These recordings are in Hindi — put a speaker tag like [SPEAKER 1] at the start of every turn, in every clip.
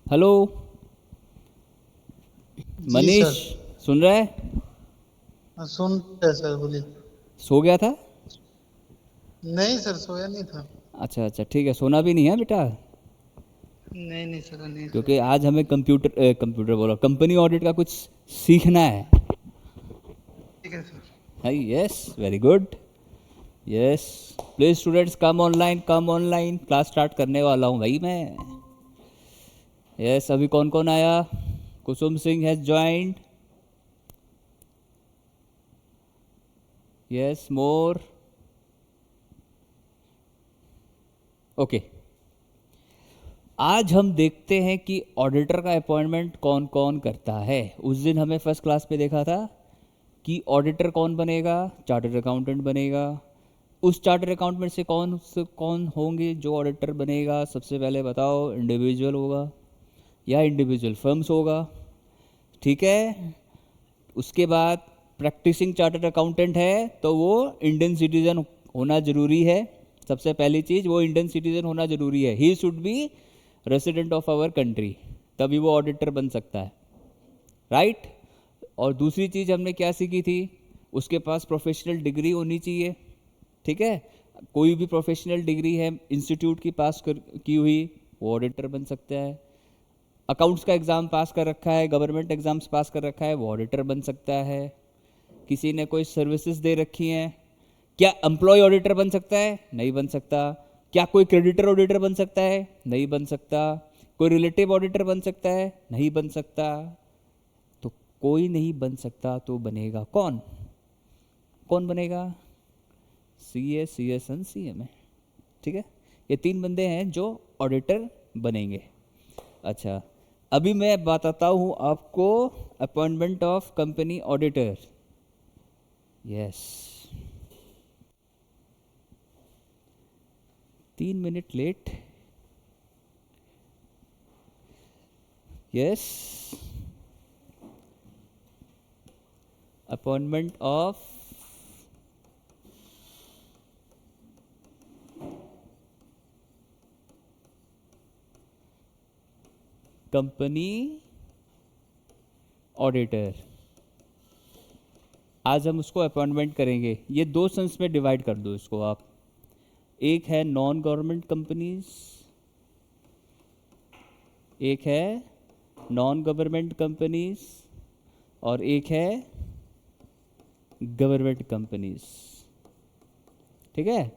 [SPEAKER 1] हेलो
[SPEAKER 2] जी
[SPEAKER 1] मनीष,
[SPEAKER 2] सर।
[SPEAKER 1] सुन रहा है?
[SPEAKER 2] हाँ, सुन रहे सर, बोलिए।
[SPEAKER 1] सो गया था?
[SPEAKER 2] नहीं सर, सोया नहीं था।
[SPEAKER 1] अच्छा अच्छा, ठीक है, सोना भी नहीं है बेटा।
[SPEAKER 2] नहीं नहीं सर, नहीं
[SPEAKER 1] क्योंकि
[SPEAKER 2] सोया।
[SPEAKER 1] आज हमें कंप्यूटर बोला, कंपनी ऑडिट का कुछ सीखना है।
[SPEAKER 2] ठीक है सर।
[SPEAKER 1] है, yes, very good. Yes, please students come online, come online, class start करने वाला हूँ भाई मैं। यस, अभी कौन कौन आया? Kusum Singh has joined. Yes, more. Okay, आज हम देखते हैं कि ऑडिटर का अपॉइंटमेंट कौन कौन करता है। उस दिन हमें फर्स्ट क्लास पे देखा था कि ऑडिटर कौन बनेगा, चार्टर्ड अकाउंटेंट बनेगा। उस चार्टर्ड अकाउंटेंट से कौन होंगे जो ऑडिटर बनेगा? सबसे पहले बताओ, इंडिविजुअल होगा या इंडिविजुअल फर्म्स होगा? ठीक है। उसके बाद प्रैक्टिसिंग चार्टर्ड अकाउंटेंट है तो वो इंडियन सिटीजन होना जरूरी है। सबसे पहली चीज़, वो इंडियन सिटीजन होना जरूरी है। He should be resident of our country, तभी वो ऑडिटर बन सकता है, राइट। और दूसरी चीज़ हमने क्या सीखी थी? उसके पास प्रोफेशनल डिग्री होनी चाहिए। ठीक है, कोई भी प्रोफेशनल डिग्री है इंस्टीट्यूट की की हुई, वो ऑडिटर बन सकता है। अकाउंट्स का एग्ज़ाम पास कर रखा है, गवर्नमेंट एग्ज़ाम्स पास कर रखा है, वो ऑडिटर बन सकता है। किसी ने कोई सर्विसेज दे रखी हैं, क्या एम्प्लॉय ऑडिटर बन सकता है? नहीं बन सकता। क्या कोई क्रेडिटर ऑडिटर बन सकता है? नहीं बन सकता। कोई रिलेटिव ऑडिटर बन सकता है? नहीं बन सकता। तो कोई नहीं बन सकता तो बनेगा कौन? कौन बनेगा? C S N C M है। ठीक है, ये तीन बंदे हैं जो ऑडिटर बनेंगे। अच्छा, अभी मैं बताता हूँ आपको appointment of company auditor. Yes, 3 minute late. Yes, appointment of company auditor. आज हम उसको अपॉइंटमेंट करेंगे। ये दो सेंस में डिवाइड कर दो इसको आप। एक है नॉन गवर्नमेंट कंपनीज, एक है नॉन गवर्नमेंट कंपनीज, और एक है गवर्नमेंट कंपनीज। ठीक है,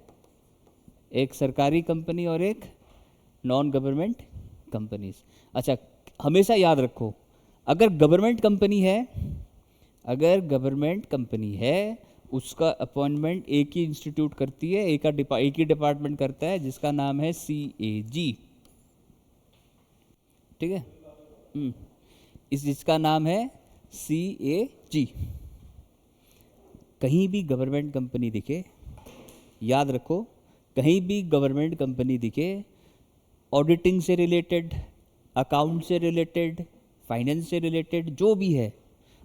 [SPEAKER 1] एक सरकारी कंपनी और एक नॉन गवर्नमेंट कंपनीज। अच्छा, हमेशा याद रखो, अगर गवर्नमेंट कंपनी है, अगर गवर्नमेंट कंपनी है, उसका अपॉइंटमेंट एक ही इंस्टीट्यूट करती है, एक ही डिपार्टमेंट करता है, जिसका नाम है सी ए जी। ठीक है, इस जिसका नाम है सी ए जी। कहीं भी गवर्नमेंट कंपनी दिखे, याद रखो, कहीं भी गवर्नमेंट कंपनी दिखे, ऑडिटिंग से रिलेटेड, अकाउंट से रिलेटेड, फाइनेंस से रिलेटेड जो भी है,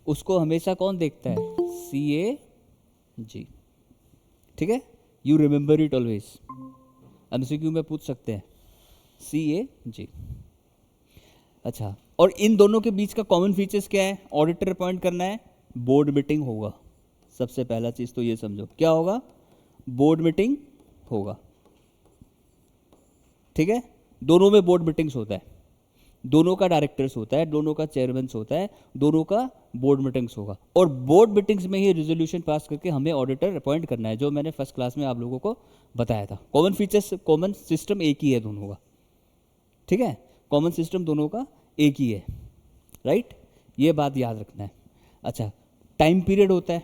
[SPEAKER 1] उसको हमेशा कौन देखता है? सी ए जी। ठीक है, you remember it always, MCQ में पूछ सकते हैं, सी ए जी। अच्छा, और इन दोनों के बीच का कॉमन फीचर्स क्या है? ऑडिटर अपॉइंट करना है, बोर्ड मीटिंग होगा। सबसे पहला चीज़ तो ये समझो, क्या होगा? बोर्ड मीटिंग होगा। ठीक है, दोनों में बोर्ड मीटिंग्स होता है, दोनों का डायरेक्टर्स होता है, दोनों का चेयरमैन होता है, दोनों का बोर्ड मीटिंग्स होगा। और बोर्ड मीटिंग्स में ही रेजोल्यूशन पास करके हमें ऑडिटर अपॉइंट करना है, जो मैंने फर्स्ट क्लास में आप लोगों को बताया था। कॉमन फीचर्स, कॉमन सिस्टम एक ही है दोनों का। ठीक है, कॉमन सिस्टम दोनों का एक ही है, राइट। ये बात याद रखना है। अच्छा, टाइम पीरियड होता है,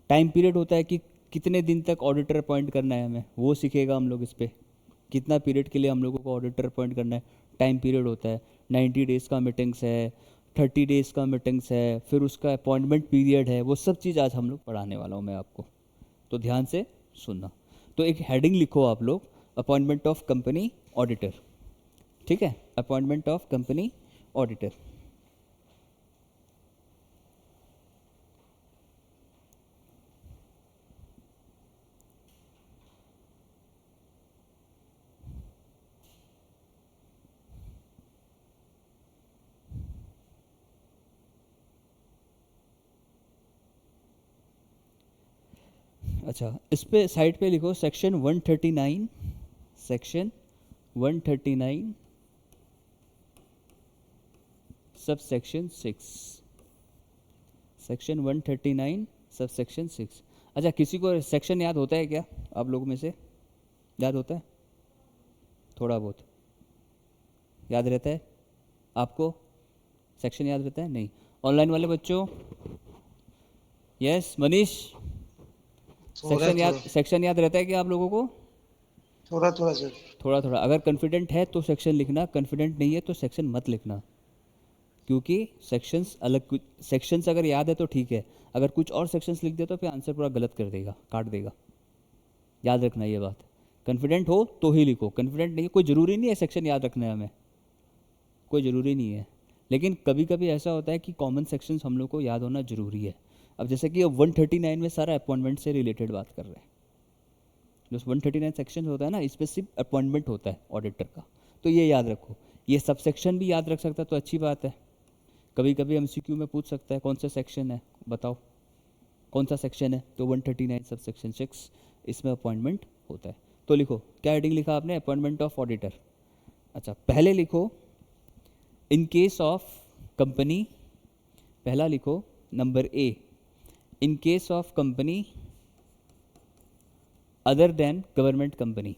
[SPEAKER 1] टाइम पीरियड होता है कि कितने दिन तक ऑडिटर अपॉइंट करना है हमें, वो सीखेगा हम लोग इस पर। कितना पीरियड के लिए हम लोगों को ऑडिटर अपॉइंट करना है, टाइम पीरियड होता है। 90 डेज़ का मीटिंग्स है, 30 डेज़ का मीटिंग्स है, फिर उसका अपॉइंटमेंट पीरियड है। वो सब चीज़ आज हम लोग पढ़ाने वाला हूँ मैं आपको, तो ध्यान से सुनना। तो एक हेडिंग लिखो आप लोग, अपॉइंटमेंट ऑफ कंपनी ऑडिटर। ठीक है, अपॉइंटमेंट ऑफ कंपनी ऑडिटर। अच्छा, इस पे साइड पे लिखो section 139, section 139 sub section 6, section 139 sub section 6। अच्छा, किसी को सेक्शन याद होता है क्या आप लोगों में से? याद होता है? थोड़ा बहुत याद रहता है आपको? सेक्शन याद रहता है? नहीं। ऑनलाइन वाले बच्चों? यस मनीष,
[SPEAKER 2] थोड़ा थोड़ा
[SPEAKER 1] सेक्शन याद रहता है क्या आप लोगों को?
[SPEAKER 2] थोड़ा थोड़ा सर।
[SPEAKER 1] थोड़ा थोड़ा। अगर कॉन्फिडेंट है तो सेक्शन लिखना, कॉन्फिडेंट नहीं है तो सेक्शन मत लिखना, क्योंकि सेक्शंस अलग, कुछ सेक्शंस अगर याद है तो ठीक है, अगर कुछ और सेक्शंस लिख दे तो फिर आंसर पूरा गलत कर देगा, काट देगा। याद रखना ये बात। कॉन्फिडेंट हो तो ही लिखो, कॉन्फिडेंट नहीं है, कोई ज़रूरी नहीं है सेक्शन याद रखना है हमें, कोई ज़रूरी नहीं है। लेकिन कभी कभी ऐसा होता है कि कॉमन सेक्शंस हम लोग को याद होना ज़रूरी है। अब जैसे कि 139 में सारा अपॉइंटमेंट से रिलेटेड बात कर रहे हैं, जो 139 सेक्शन होता है ना, इस पर सिर्फ अपॉइंटमेंट होता है ऑडिटर का, तो ये याद रखो। ये सब सेक्शन भी याद रख सकता तो अच्छी बात है। कभी कभी एमसीक्यू में पूछ सकता है कौन सा सेक्शन है, बताओ कौन सा सेक्शन है, तो 139 सब सेक्शन 6, इसमें अपॉइंटमेंट होता है। तो लिखो, क्या हेडिंग लिखा आपने? Appointment of auditor. अच्छा, पहले लिखो इन केस ऑफ कंपनी, पहला लिखो number A, in case of company other than government company,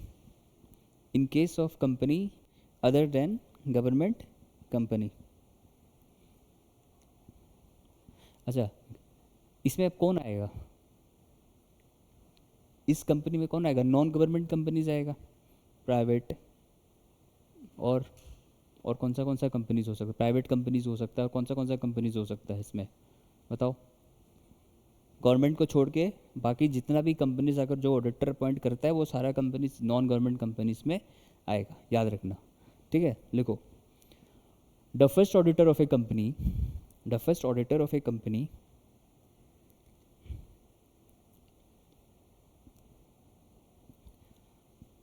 [SPEAKER 1] in case of company other than government company. अच्छा, इसमें अब कौन आएगा? इस कंपनी में कौन आएगा? नॉन गवर्नमेंट कंपनीज आएगा, प्राइवेट, और कौन सा कंपनीज हो सकता है? प्राइवेट कंपनीज हो सकता है, और कौन सा कंपनीज हो सकता है इसमें, बताओ? गवर्नमेंट को छोड़ के बाकी जितना भी कंपनीज अगर जो ऑडिटर अपॉइंट करता है वो सारा कंपनीज नॉन गवर्नमेंट कंपनीज में आएगा, याद रखना। ठीक है, लिखो the first auditor of A company, the first auditor of A company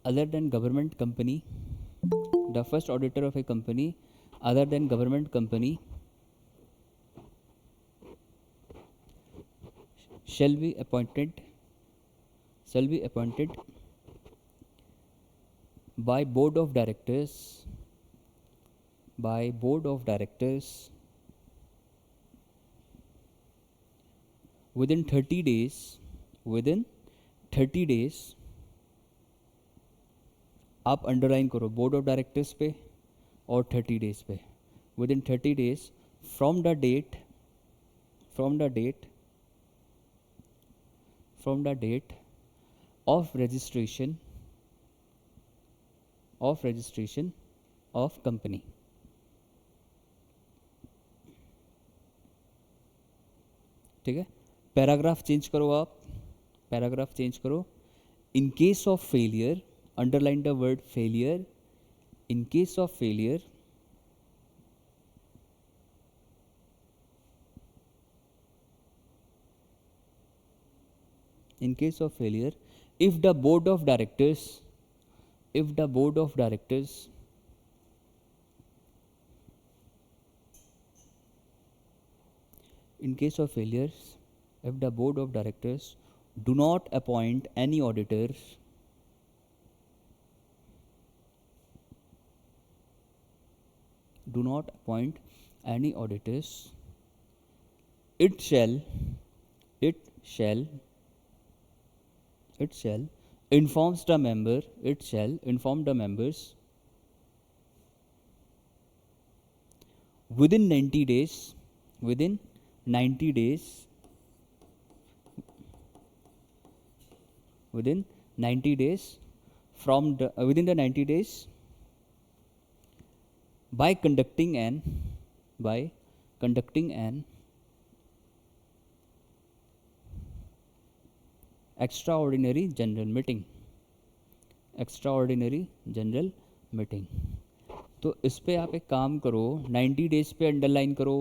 [SPEAKER 1] other than government company, the first auditor of a company other than government company shall be appointed, shall be appointed by board of directors, by board of directors within 30 days, within 30 days, आप अंडरलाइन करो बोर्ड ऑफ डायरेक्टर्स पे और 30 डेज पे, within 30 days from the date, from the date, from the date of registration, of registration of company. ठीक है, पैराग्राफ चेंज करो आप, पैराग्राफ चेंज करो। In case of failure, underline the word failure, in case of failure, in case of failure, if the board of directors, if the board of directors in case of failures, if the board of directors do not appoint any auditors, do not appoint any auditors, it shall, it shall, it shall informs the member, it shall inform the members within 90 days, within 90 days, within 90 days from the within the 90 days by conducting an, by conducting an extraordinary general meeting, extraordinary general meeting। तो इस पे आप एक काम करो, 90 डेज पे अंडरलाइन करो,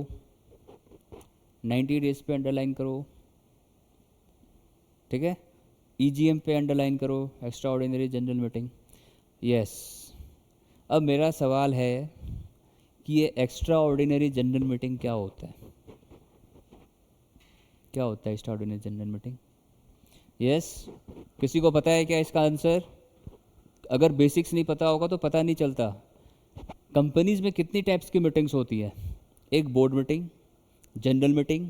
[SPEAKER 1] 90 डेज पे अंडरलाइन करो। ठीक है, ईजीएम पे अंडरलाइन करो, एक्स्ट्रा जनरल मीटिंग। यस, अब मेरा सवाल है कि ये एक्स्ट्रा ऑर्डिनरी जनरल मीटिंग क्या होता है? क्या होता है extra ordinary general meeting? Yes, किसी को पता है क्या इसका आंसर? अगर बेसिक्स नहीं पता होगा तो पता नहीं चलता। कंपनीज में कितनी टाइप्स की मीटिंग्स होती है? एक board meeting, general meeting,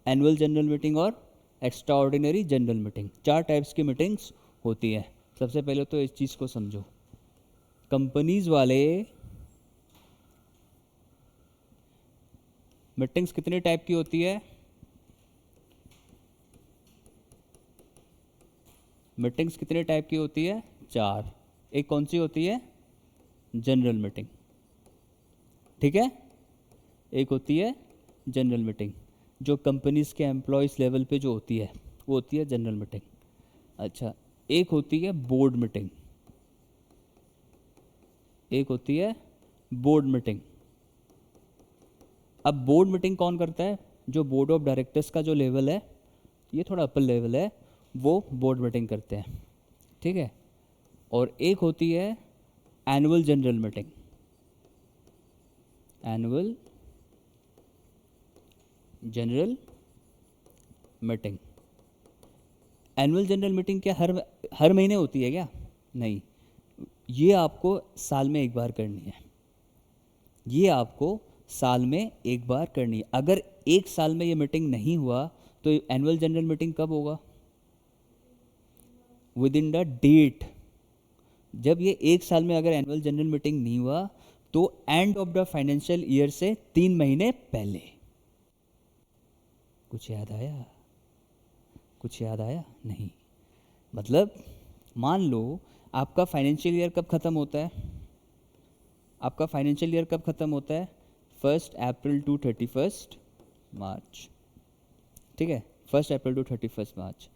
[SPEAKER 1] annual general meeting और extraordinary general meeting. 4 types की मीटिंग्स होती है। सबसे पहले तो इस चीज़ को समझो, कंपनीज वाले मीटिंग्स कितने टाइप की होती है? मीटिंग्स कितने टाइप की होती है? 4। एक कौन सी होती है? जनरल मीटिंग, ठीक है। एक होती है जनरल मीटिंग, जो कंपनीज के एम्प्लॉयज़ लेवल पे जो होती है वो होती है जनरल मीटिंग। अच्छा, एक होती है बोर्ड मीटिंग, एक होती है बोर्ड मीटिंग। अब बोर्ड मीटिंग कौन करता है? जो बोर्ड ऑफ डायरेक्टर्स का जो लेवल है, ये थोड़ा अपर लेवल है, वो बोर्ड मीटिंग करते हैं, ठीक है। और एक होती है annual general meeting. Annual general meeting. Annual general meeting क्या हर महीने होती है क्या? नहीं, ये आपको साल में एक बार करनी है। ये आपको साल में एक बार करनी है। अगर एक साल में ये मीटिंग नहीं हुआ तो एनुअल जनरल मीटिंग कब होगा? Within the date. जब ये एक साल में अगर एनुअल जनरल मीटिंग नहीं हुआ तो end of the financial year से 3 महीने पहले। कुछ याद आया? कुछ याद आया? नहीं। मतलब मान लो आपका फाइनेंशियल ईयर कब ख़त्म होता है? आपका फाइनेंशियल ईयर कब ख़त्म होता है? 1 अप्रैल टू 31 मार्च, ठीक है। 1 अप्रैल टू 31 मार्च।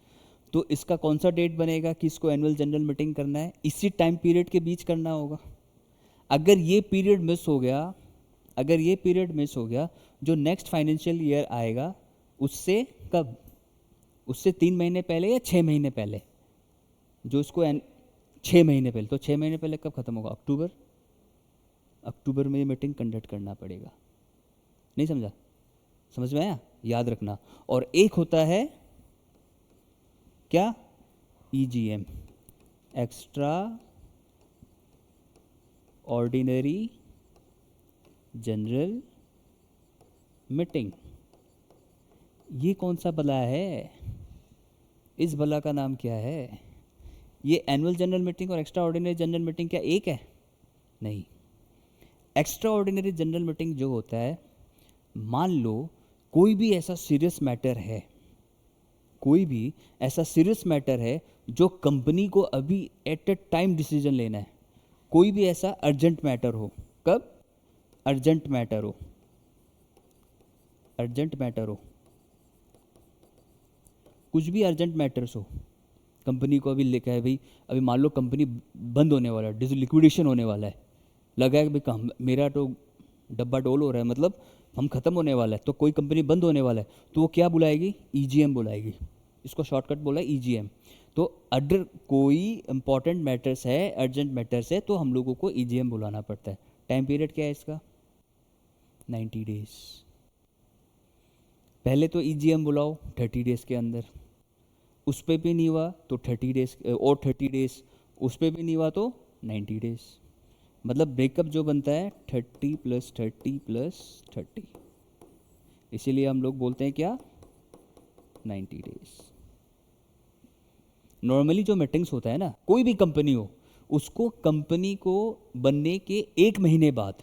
[SPEAKER 1] तो इसका कौन सा डेट बनेगा कि इसको एनुअल जनरल मीटिंग करना है? इसी टाइम पीरियड के बीच करना होगा। अगर ये पीरियड मिस हो गया, अगर ये पीरियड मिस हो गया, जो नेक्स्ट फाइनेंशियल ईयर आएगा उससे कब? उससे 3 महीने पहले या 6 महीने पहले? जो इसको 6 महीने पहले। तो 6 महीने पहले कब खत्म होगा? अक्टूबर। अक्टूबर में ये मीटिंग कंडक्ट करना पड़ेगा। नहीं समझा? समझ में आया? याद रखना। और एक होता है क्या? EGM, extra ordinary general meeting. ये कौन सा बला है? इस बला का नाम क्या है? ये एनुअल जनरल मीटिंग और एक्स्ट्रा ऑर्डिनरी जनरल मीटिंग क्या एक है? नहीं। एक्स्ट्रा ऑर्डिनरी जनरल मीटिंग जो होता है, मान लो कोई भी ऐसा सीरियस मैटर है, कोई भी ऐसा सीरियस मैटर है जो कंपनी को अभी एट अ टाइम डिसीजन लेना है। कोई भी ऐसा अर्जेंट मैटर हो। कब? अर्जेंट मैटर हो, अर्जेंट मैटर हो, कुछ भी अर्जेंट मैटर्स हो। कंपनी को अभी लिखा है भाई, अभी मान लो कंपनी बंद होने वाला है, लिक्विडेशन होने वाला है, लगा है कि भाई मेरा तो डब्बा डोल हो रहा है, मतलब हम ख़त्म होने वाला है, तो कोई कंपनी बंद होने वाला है, तो वो क्या बुलाएगी? ईजीएम बुलाएगी। इसको शॉर्टकट बोला है ईजीएम। तो अगर कोई इंपॉर्टेंट मैटर्स है, अर्जेंट मैटर्स है, तो हम लोगों को ईजीएम बुलाना पड़ता है। टाइम पीरियड क्या है इसका? 90 डेज। पहले तो ईजीएम बुलाओ 30 डेज के अंदर, उस पर भी नहीं हुआ तो 30 डेज और 30 डेज, उस पर भी नहीं हुआ तो 90 डेज। मतलब ब्रेकअप जो बनता है 30 + 30 + 30। इसीलिए हम लोग बोलते हैं क्या? 90 डेज। नॉर्मली जो मीटिंग्स होता है ना, कोई भी कंपनी हो, उसको कंपनी को बनने के 1 महीने बाद,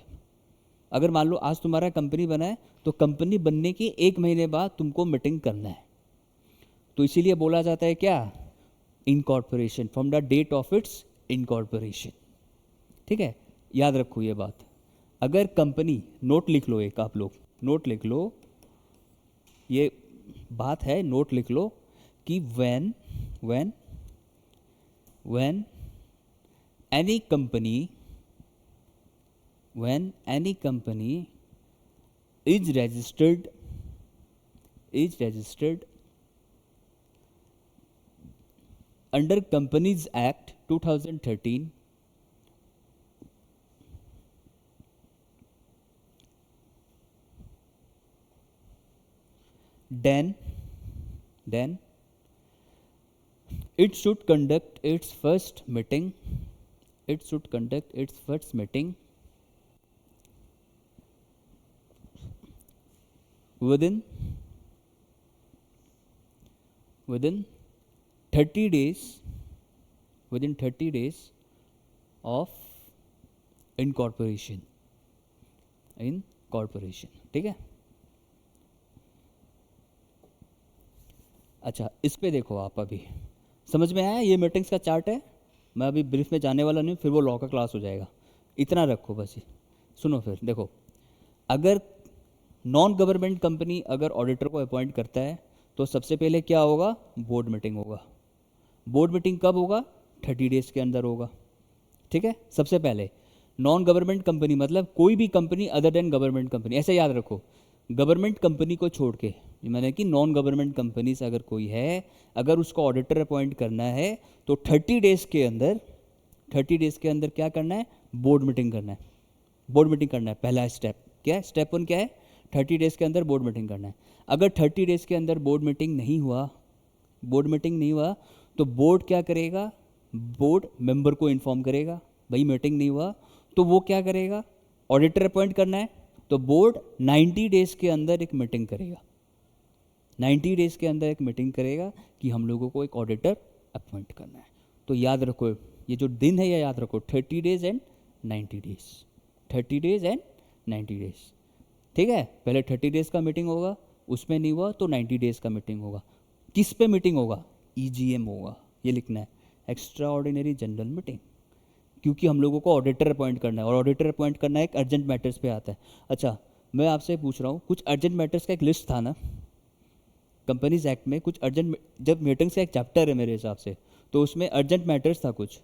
[SPEAKER 1] अगर मान लो आज तुम्हारा कंपनी बना है तो कंपनी बनने के 1 महीने बाद तुमको मीटिंग करना है। तो इसीलिए बोला जाता है क्या? Incorporation, from the date of its incorporation, ठीक है। याद रखो ये बात। अगर कंपनी, नोट लिख लो, एक आप लोग नोट लिख लो, ये बात है, नोट लिख लो कि when when when any company, when any company is registered under companies act 2013, then it should conduct its first meeting, it should conduct its first meeting within 30 days, within 30 days of incorporation, ठीक है। अच्छा, इस पे देखो आप, अभी समझ में आया? ये मीटिंग्स का चार्ट है, मैं अभी ब्रीफ में जाने वाला नहीं, फिर वो लॉ का क्लास हो जाएगा, इतना रखो बस। सुनो फिर देखो, अगर नॉन गवर्नमेंट कंपनी अगर ऑडिटर को अपॉइंट करता है तो सबसे पहले क्या होगा? बोर्ड मीटिंग होगा। बोर्ड मीटिंग कब होगा? 30 डेज के अंदर होगा, ठीक है। सबसे पहले नॉन गवर्नमेंट कंपनी मतलब कोई भी company other than government company, ऐसे याद रखो। गवर्नमेंट कंपनी को छोड़ के, मैंने कि नॉन गवर्नमेंट कंपनी से अगर कोई है, अगर उसको ऑडिटर अपॉइंट करना है तो 30 डेज के अंदर, 30 डेज के अंदर क्या करना है? बोर्ड मीटिंग करना है। बोर्ड मीटिंग करना है, पहला स्टेप क्या है? स्टेप 1 क्या है? 30 डेज के अंदर बोर्ड मीटिंग करना है। अगर 30 डेज के अंदर बोर्ड मीटिंग नहीं हुआ, बोर्ड मीटिंग नहीं हुआ तो बोर्ड क्या करेगा? बोर्ड मेंबर को इन्फॉर्म करेगा, भाई मीटिंग नहीं हुआ। तो वो क्या करेगा? ऑडिटर अपॉइंट करना है तो बोर्ड 90 डेज के अंदर एक मीटिंग करेगा, 90 डेज के अंदर एक मीटिंग करेगा कि हम लोगों को एक ऑडिटर अपॉइंट करना है। तो याद रखो, ये जो दिन है ये याद रखो, 30 days and 90 days, 30 days and 90 days, ठीक है। पहले 30 डेज का मीटिंग होगा, उसमें नहीं हुआ तो 90 डेज का मीटिंग होगा। किस पे मीटिंग होगा? EGM होगा, ये लिखना है, एक्स्ट्रा ऑर्डिनरी जनरल मीटिंग, क्योंकि हम लोगों को ऑडिटर अपॉइंट करना है और ऑडिटर अपॉइंट करना एक अर्जेंट मैटर्स पे आता है। अच्छा, मैं आपसे पूछ रहा हूँ, कुछ अर्जेंट मैटर्स का एक लिस्ट था ना कंपनीज एक्ट में, कुछ अर्जेंट, जब मीटिंग्स का एक चैप्टर है मेरे हिसाब से, तो उसमें अर्जेंट मैटर्स था, कुछ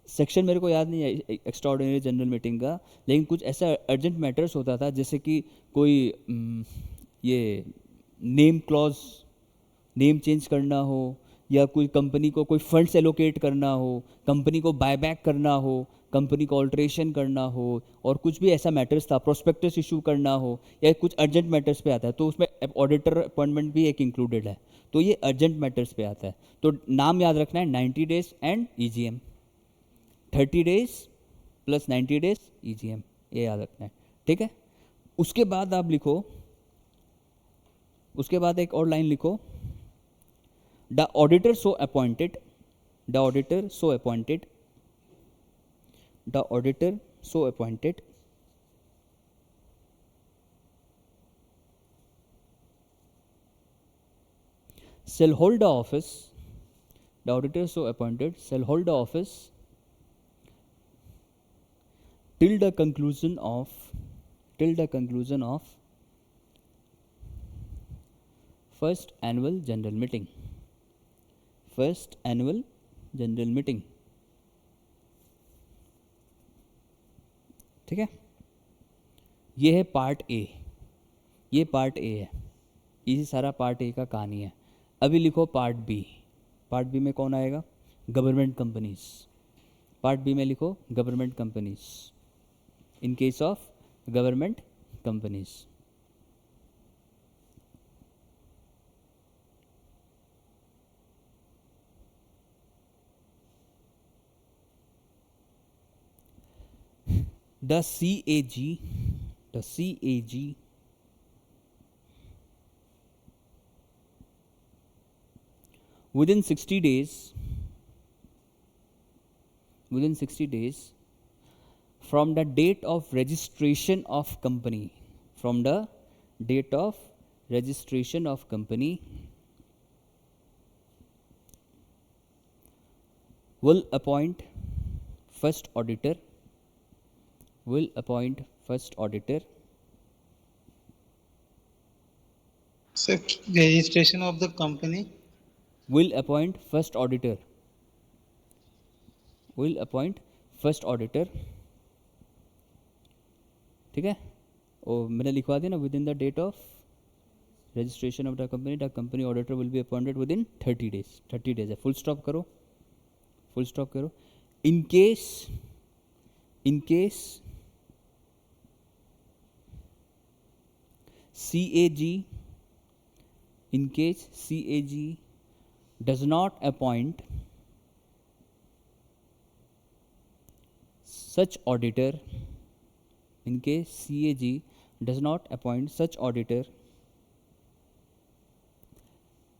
[SPEAKER 1] सेक्शन मेरे को याद नहीं है एक्स्ट्रा ऑर्डिनरी जनरल मीटिंग का, लेकिन कुछ ऐसा अर्जेंट मैटर्स होता था, जैसे कि कोई ये नेम क्लॉज, नेम चेंज करना हो, या कोई कंपनी को कोई फंड्स एलोकेट करना हो, कंपनी को बायबैक करना हो, कंपनी को ऑल्ट्रेशन करना हो, और कुछ भी ऐसा मैटर्स था, प्रोस्पेक्टस इशू करना हो, या कुछ अर्जेंट मैटर्स पे आता है, तो उसमें ऑडिटर अपॉइंटमेंट भी एक इंक्लूडेड है। तो ये अर्जेंट मैटर्स पे आता है, तो नाम याद रखना है, 90 days and EGM, 30 days plus 90 days EGM, ये याद रखना है, ठीक है। उसके बाद आप लिखो, उसके बाद एक और लाइन लिखो, the auditor so appointed, the auditor so appointed, the auditor so appointed shall hold the office, the auditor so appointed shall hold the office till the conclusion of first annual general meeting, first annual general meeting, ठीक है। ये है पार्ट ए, ये पार्ट ए है, इसी सारा पार्ट ए का कहानी है। अभी लिखो पार्ट बी, पार्ट बी में कौन आएगा? Government companies. पार्ट बी में लिखो government companies, in case of government companies. The CAG within 60 days from the date of registration of company, from the date of registration of company, will appoint first auditor, will appoint first auditor,
[SPEAKER 2] registration of the company,
[SPEAKER 1] will appoint first auditor, will appoint first auditor, ठीक है। और मैंने लिखवा दिया ना, within the date of registration of the company auditor will be appointed within 30 days, 30 days है, फुल स्टॉप करो, फुल स्टॉप करो। In case CAG, in case CAG does not appoint such auditor, in case CAG does not appoint such auditor,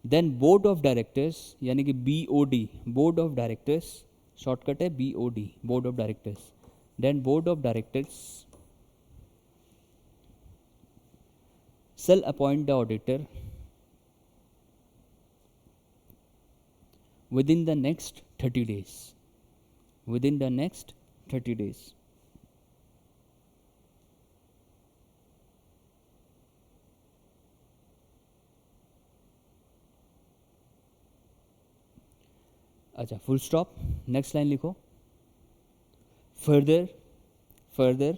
[SPEAKER 1] then board of directors, यानी कि BOD, board of directors, shortcut है BOD, board of directors, then board of directors shall appoint the auditor within the next 30 days, within the next 30 days. अच्छा, फुल स्टॉप, नेक्स्ट लाइन लिखो. Further, further,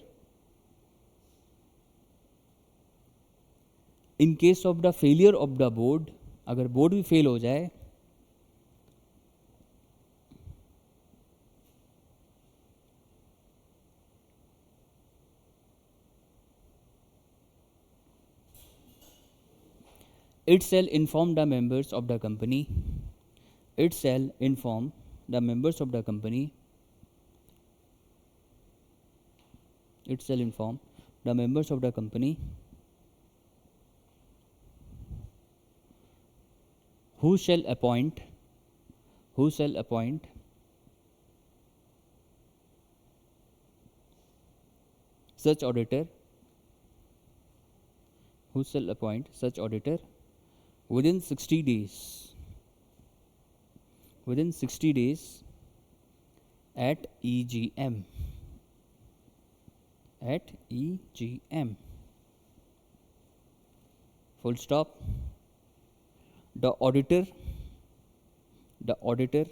[SPEAKER 1] in case of the failure of the board, अगर बोर्ड भी फेल हो जाए, it shall inform the members of the company, it shall inform the members of the company, it shall inform the members of the company who shall appoint, who shall appoint such auditor, who shall appoint such auditor within 60 days, within 60 days at EGM, at EGM, full stop. The auditor, the auditor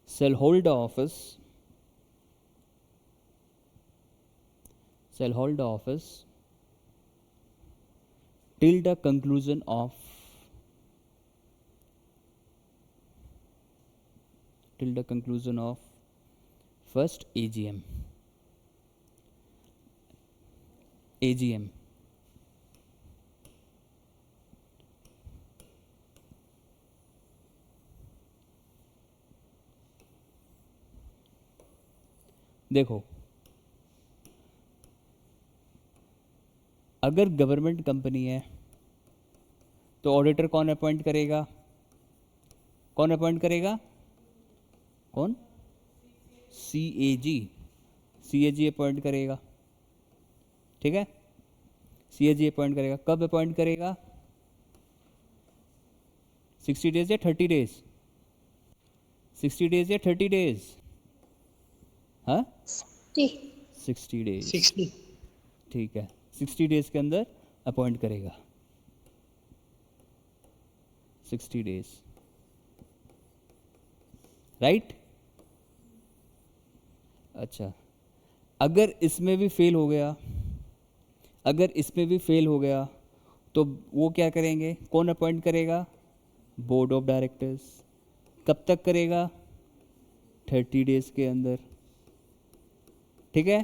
[SPEAKER 1] shall hold the office, shall hold the office till the conclusion of, till the conclusion of first AGM, AGM. देखो, अगर गवर्नमेंट कंपनी है तो ऑडिटर कौन अपॉइंट करेगा, कौन अपॉइंट करेगा, कौन, CAG, CAG अपॉइंट करेगा, ठीक है, CAG अपॉइंट करेगा. कब अपॉइंट करेगा, 60 डेज या 30 डेज, 60 डेज या 30 डेज, हाँ 60 डेज,
[SPEAKER 2] 60.
[SPEAKER 1] ठीक है, 60 डेज के अंदर अपॉइंट करेगा, 60 डेज, राइट. अच्छा, अगर इसमें भी फेल हो गया, अगर इसमें भी फेल हो गया तो वो क्या करेंगे, कौन अपॉइंट करेगा, बोर्ड ऑफ डायरेक्टर्स. कब तक करेगा, 30 डेज के अंदर, ठीक है,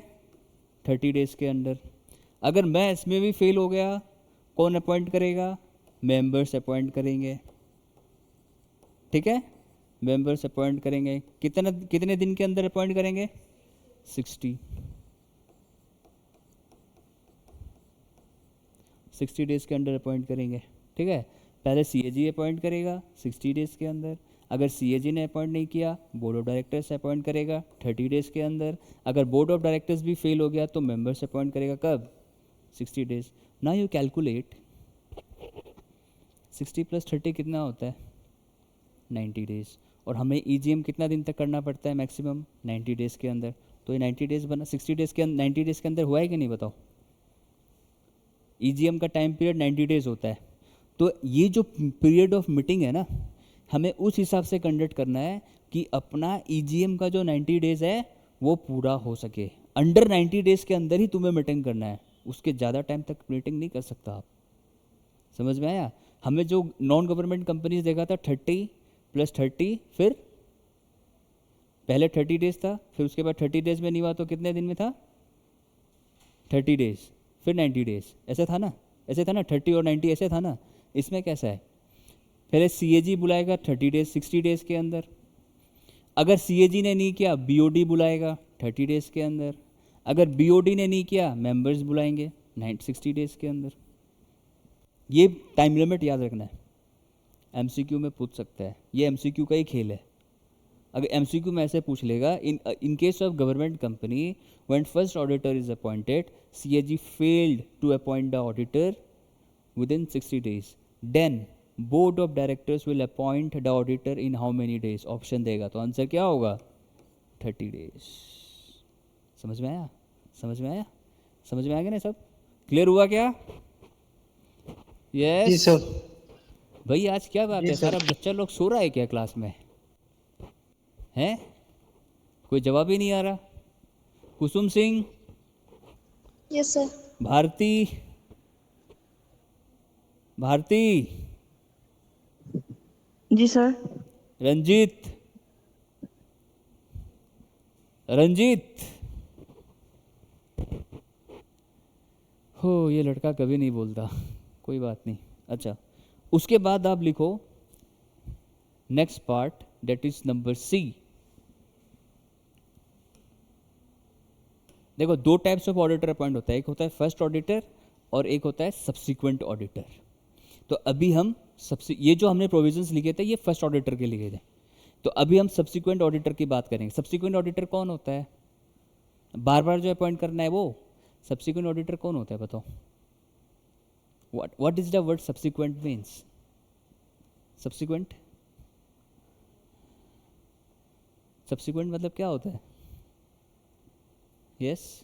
[SPEAKER 1] 30 डेज के अंदर. अगर मैं इसमें भी फेल हो गया, कौन अपॉइंट करेगा, मेंबर्स अपॉइंट करेंगे, ठीक है, मेंबर्स अपॉइंट करेंगे. कितने दिन के अंदर अपॉइंट करेंगे, 60 डेज के अंदर अपॉइंट करेंगे, ठीक है. पहले CAG अपॉइंट करेगा 60 डेज के अंदर. अगर CAG ने अपॉइंट नहीं किया, बोर्ड ऑफ डायरेक्टर्स अपॉइंट करेगा 30 डेज के अंदर. अगर बोर्ड ऑफ डायरेक्टर्स भी फेल हो गया तो मेंबर्स अपॉइंट करेगा कब, 60 डेज. नाउ यू कैलकुलेट 60 + 30 कितना होता है, 90 डेज. और हमें EGM कितना दिन तक करना पड़ता है मैक्सिमम, 90 डेज के अंदर. तो ये 90 डेज बना, 60 डेज के अंदर, 90 डेज के अंदर हुआ है कि नहीं बताओ. EGM का टाइम पीरियड 90 डेज होता है. तो ये जो पीरियड ऑफ मीटिंग है ना, हमें उस हिसाब से कंडक्ट करना है कि अपना EGM का जो 90 डेज है वो पूरा हो सके. अंडर 90 डेज के अंदर ही तुम्हें मीटिंग करना है, उसके ज़्यादा टाइम तक मीटिंग नहीं कर सकता आप. समझ में आया. हमें जो नॉन गवर्नमेंट कंपनीज देखा था 30 + 30, फिर पहले 30 डेज था, फिर उसके बाद 30 डेज में नहीं हुआ तो कितने दिन में था, 30 डेज, फिर 90 डेज. ऐसे था ना, ऐसे था ना, 30 और 90 ऐसे था ना. इसमें कैसा है, पहले CAG बुलाएगा 30 डेज, 60 डेज के अंदर. अगर सीएजी ने नहीं किया बीओडी बुलाएगा 30 डेज के अंदर, अगर बीओडी ने नहीं किया मेंबर्स बुलाएंगे 60 डेज के अंदर। ये टाइम लिमिट याद रखना है, एमसीक्यू में पूछ सकता है, ये एमसीक्यू का ही खेल है। अगर एमसीक्यू में ऐसे पूछ लेगा, in case of government company when first auditor is appointed, CAG failed to appoint the auditor within 60 days, then board of directors will appoint the auditor in how many days? Option देगा तो आंसर क्या होगा? 30 डेज। समझ में आया? समझ में आया? समझ में आ गया ना सब? क्लियर हुआ क्या?
[SPEAKER 2] जी
[SPEAKER 1] यस
[SPEAKER 2] सर।
[SPEAKER 1] भाई, आज क्या बात
[SPEAKER 2] जी
[SPEAKER 1] है,
[SPEAKER 2] सर।
[SPEAKER 1] सारा बच्चा लोग सो रहा है क्या क्लास में? हैं? कोई जवाब ही नहीं आ रहा। कुसुम सिंह,
[SPEAKER 3] यस सर।
[SPEAKER 1] भारती, भारती,
[SPEAKER 3] जी सर।
[SPEAKER 1] रंजीत, रंजीत। हो, ये लड़का कभी नहीं बोलता, कोई बात नहीं। अच्छा, उसके बाद आप लिखो next part, that is number C. देखो, दो टाइप्स ऑफ ऑडिटर अपॉइंट होता है, एक होता है फर्स्ट ऑडिटर और एक होता है सब्सिक्वेंट ऑडिटर। तो अभी हम ये जो हमने प्रोविजंस लिखे थे ये फर्स्ट ऑडिटर के लिखे थे, तो अभी हम सब्सिक्वेंट ऑडिटर की बात करेंगे। सब्सिक्वेंट ऑडिटर कौन होता है? बार बार जो अपॉइंट करना है वो सब्सिक्वेंट ऑडिटर कौन होता है, बताओ? What is the word subsequent means? Subsequent, subsequent मतलब क्या होता है? यस,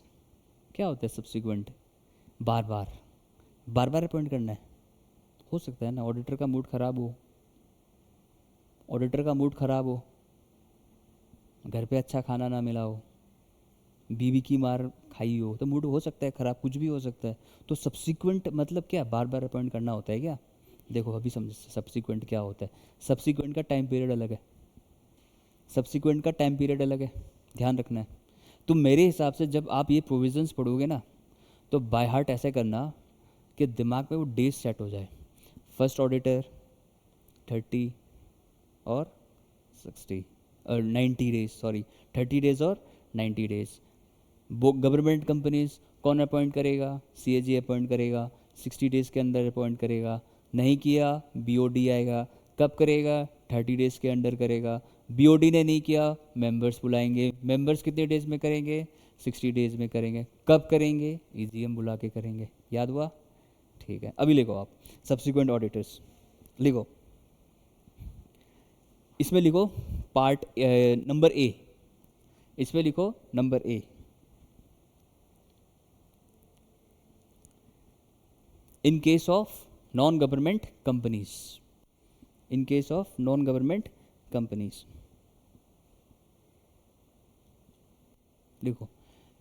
[SPEAKER 1] क्या होता है सब्सिक्वेंट? बार बार, बार बार अपॉइंट करना है। हो सकता है ना ऑडिटर का मूड खराब हो, ऑडिटर का मूड खराब हो, घर पे अच्छा खाना ना मिला हो, बीवी की मार खाई हो, तो मूड हो सकता है खराब, कुछ भी हो सकता है। तो सब्सिक्वेंट मतलब क्या? बार बार अपॉइंट करना होता है क्या? देखो अभी समझ सब्सिक्वेंट क्या होता है। सब्सिक्वेंट का टाइम पीरियड अलग है, सब्सिक्वेंट का टाइम पीरियड अलग है, ध्यान रखना है। तो मेरे हिसाब से जब आप ये प्रोविजंस पढ़ोगे ना, तो बाय हार्ट ऐसे करना कि दिमाग में वो डेज सेट हो जाए। फर्स्ट ऑडिटर 30 और 60 और 90 डेज, सॉरी 30 डेज और 90 डेज। वो गवर्नमेंट कंपनीज कौन अपॉइंट करेगा? सीएजी अपॉइंट करेगा, 60 डेज़ के अंदर अपॉइंट करेगा। नहीं किया बीओडी आएगा। कब करेगा? 30 डेज़ के अंदर करेगा। बीओडी ने नहीं किया, मेंबर्स बुलाएंगे। मेंबर्स कितने डेज़ में करेंगे? 60 डेज़ में करेंगे। कब करेंगे? ईजीएम बुला के करेंगे। याद हुआ? ठीक है, अभी लिखो आप सब्सिक्वेंट ऑडिटर्स लिखो। इसमें लिखो पार्ट नंबर ए, इसमें लिखो number A. In case of non-government companies, in case of non-government companies, देखो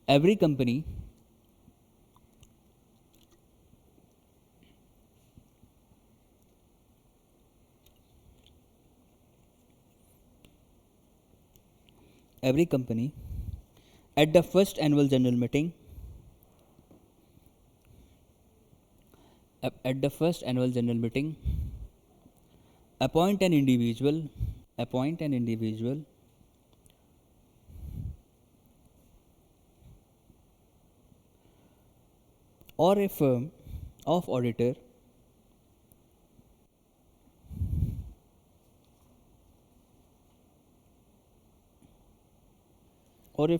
[SPEAKER 1] every company at the first annual general meeting, at the first annual general meeting, appoint an individual or a firm of auditor who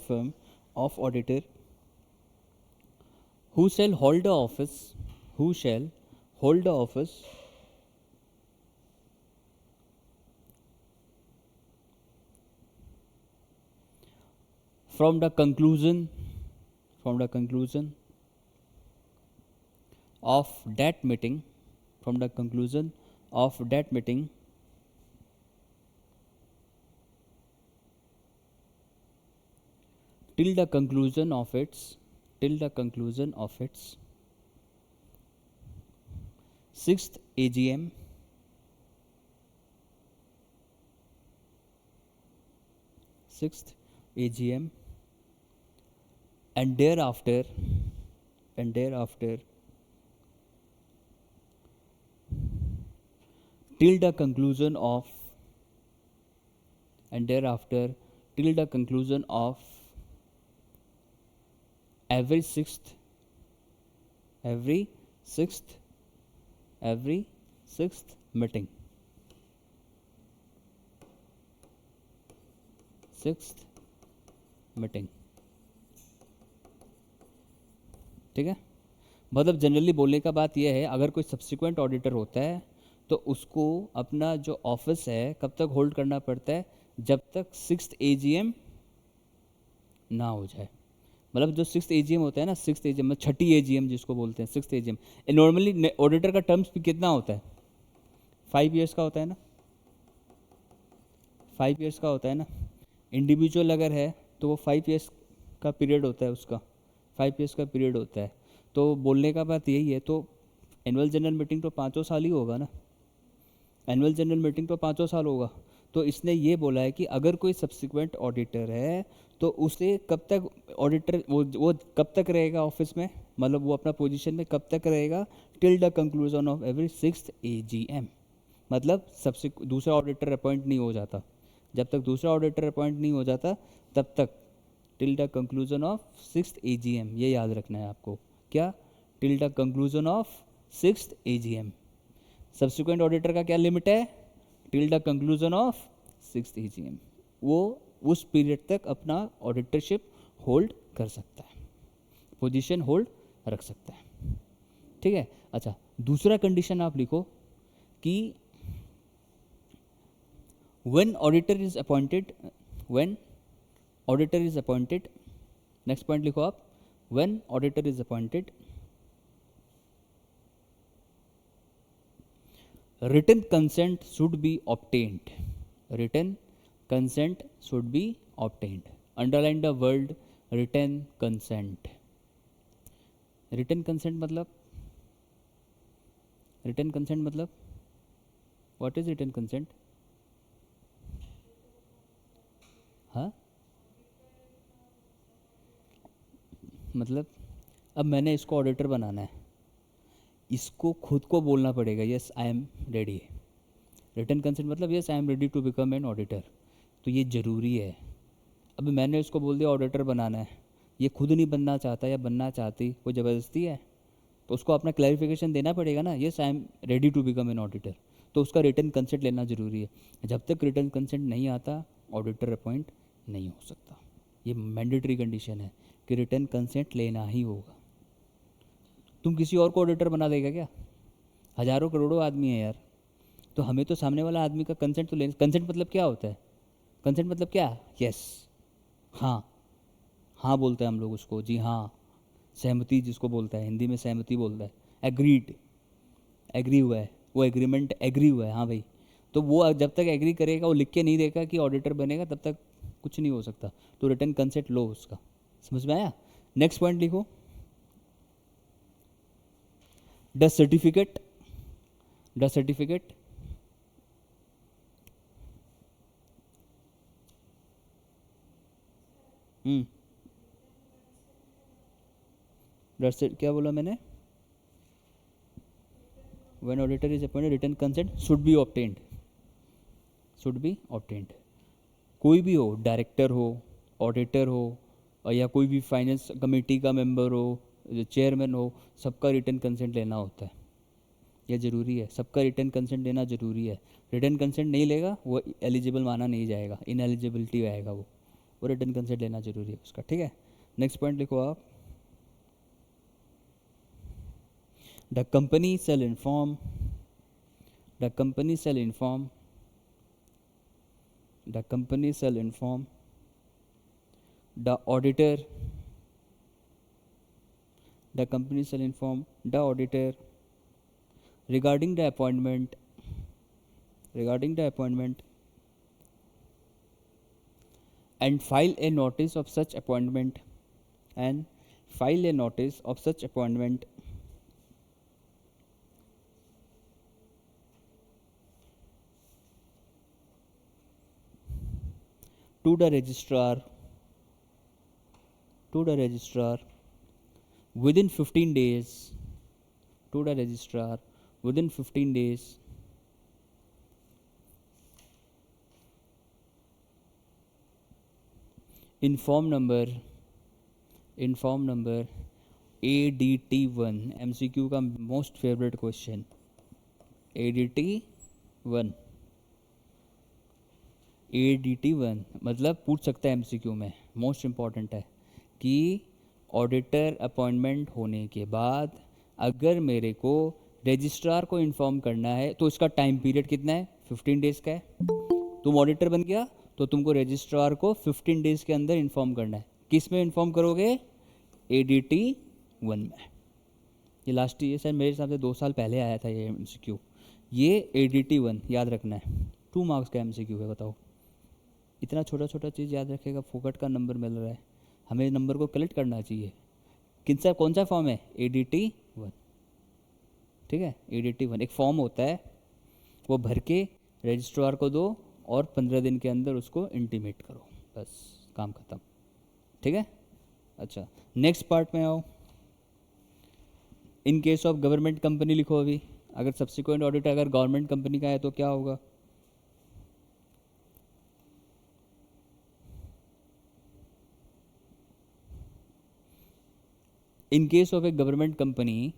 [SPEAKER 1] shall hold the office from the conclusion of that meeting till the conclusion of its sixth AGM and thereafter till the conclusion of till the conclusion of every sixth meeting. Sixth meeting, ठीक है। मतलब जनरली बोलने का बात यह है, अगर कोई सब्सिक्वेंट ऑडिटर होता है तो उसको अपना जो ऑफिस है कब तक होल्ड करना पड़ता है, जब तक सिक्स्थ एजीएम ना हो जाए। मतलब जो सिक्स्थ एजीएम होता है ना, सिक्स्थ एजीएम में छठी एजीएम जिसको बोलते हैं सिक्स्थ एजीएम, नॉर्मली ऑडिटर का टर्म्स भी कितना होता है, 5 ईयर्स का होता है ना, 5 ईयर्स का होता है ना। इंडिविजुअल अगर है तो वो 5 ईयर्स का पीरियड होता है, उसका 5 ईयर्स का पीरियड होता है। तो बोलने का बात यही है, तो एनुअल जनरल मीटिंग तो 5 साल ही होगा ना, एनुअल जनरल मीटिंग तो 5 साल होगा। तो इसने ये बोला है कि अगर कोई सब्सिक्वेंट ऑडिटर है तो उसे कब तक ऑडिटर वो कब तक रहेगा ऑफिस में, मतलब वो अपना पोजीशन में कब तक रहेगा, till the conclusion of every sixth AGM. मतलब दूसरा ऑडिटर अपॉइंट नहीं हो जाता, जब तक दूसरा ऑडिटर अपॉइंट नहीं हो जाता तब तक, till the conclusion of sixth AGM, ये याद रखना है आपको। क्या? Till the conclusion of sixth AGM. Subsequent auditor का क्या लिमिट है? Till the conclusion of sixth AGM. वो उस पीरियड तक अपना ऑडिटरशिप होल्ड कर सकता है, पोजीशन होल्ड रख सकता है, ठीक है। अच्छा, दूसरा कंडीशन आप लिखो कि when auditor is appointed, next point लिखो आप, when auditor is appointed, written consent should be obtained, written consent should be obtained, underline the word written consent। written consent मतलब, written consent मतलब what is written consent? हाँ, मतलब अब मैंने इसको ऑडिटर बनाना है, इसको खुद को बोलना पड़ेगा yes I am ready. Written consent मतलब yes I am ready to become an auditor, तो ये ज़रूरी है। अब मैंने इसको बोल दिया ऑडिटर बनाना है, ये खुद नहीं बनना चाहता या बनना चाहती, कोई ज़बरदस्ती है, तो उसको अपना क्लैरिफिकेशन देना पड़ेगा ना, yes I am ready to become an auditor, तो उसका रिटन कंसेंट लेना ज़रूरी है। जब तक रिटन कंसेंट नहीं आता ऑडिटर अपॉइंट नहीं हो सकता। ये मैंडेटरी कंडीशन है कि रिटन कंसेंट लेना ही होगा। तुम किसी और को ऑडिटर बना देगा क्या? हज़ारों करोड़ों आदमी है यार, तो हमें तो सामने वाला आदमी का कंसेंट तो लेना। कंसेंट मतलब क्या होता है? कंसेंट मतलब क्या? यस, हाँ, हाँ बोलते हैं हम लोग उसको, जी हाँ, सहमति जिसको बोलता है, हिंदी में सहमति बोलता है, एग्रीड, एग्री हुआ है, वो एग्रीमेंट एग्री हुआ है, हाँ भाई। तो वो जब तक एग्री करेगा, वो लिख के नहीं देगा कि ऑडिटर बनेगा, तब तक कुछ नहीं हो सकता। तो रिटन कंसेंट लो उसका, समझ में आया? नेक्स्ट पॉइंट लिखो, द सर्टिफिकेट, द सर्टिफिकेट क्या बोला मैंने? when auditor is appointed written consent should be obtained, should be obtained। कोई भी हो, डायरेक्टर हो, ऑडिटर हो, और या कोई भी फाइनेंस कमेटी का मेंबर हो, चेयरमैन हो, सबका रिटन कंसेंट लेना होता है, यह ज़रूरी है, सबका रिटन कंसेंट लेना ज़रूरी है। रिटन कंसेंट नहीं लेगा वो एलिजिबल माना नहीं जाएगा, इनएलिजिबिलिटी आएगा वो रिटन कंसेंट लेना ज़रूरी है उसका, ठीक है। नेक्स्ट पॉइंट लिखो आप, the company shall inform, the company shall inform, the company shall inform the auditor, the company shall inform the auditor regarding the appointment, regarding the appointment, and file a notice of such appointment, and file a notice of such appointment to the registrar, to the registrar within 15 days, to the registrar within 15 days inform number ADT1 MCQ का मोस्ट फेवरेट क्वेश्चन ADT1 मतलब पूछ सकता है MCQ में, मोस्ट इम्पॉर्टेंट है कि ऑडिटर अपॉइंटमेंट होने के बाद अगर मेरे को रजिस्ट्रार को इन्फॉर्म करना है तो इसका टाइम पीरियड कितना है, 15 डेज़ का है। तुम ऑडिटर बन गया तो तुमको रजिस्ट्रार को 15 डेज़ के अंदर इन्फॉर्म करना है। किस में इन्फॉर्म करोगे, ADT1 में। ये लास्ट ईयर सर मेरे हिसाब से 2 साल पहले आया था ये MCQ। ये ADT1 याद रखना है, 2 मार्क्स का MCQ है। बताओ इतना छोटा छोटा चीज़ याद रखेगा, फोकट का नंबर मिल रहा है, हमें नंबर को कलेक्ट करना चाहिए। कौन सा फॉर्म है, ADT1। ठीक है, ADT1 एक फॉर्म होता है, वो भर के रजिस्ट्रार को दो और 15 दिन के अंदर उसको इंटीमेट करो, बस काम खत्म। ठीक है, अच्छा नेक्स्ट पार्ट में आओ। इन केस ऑफ गवर्नमेंट कंपनी लिखो। अभी अगर सब्सिक्वेंट ऑडिट अगर गवर्नमेंट कंपनी का है तो क्या होगा, इन case of A government company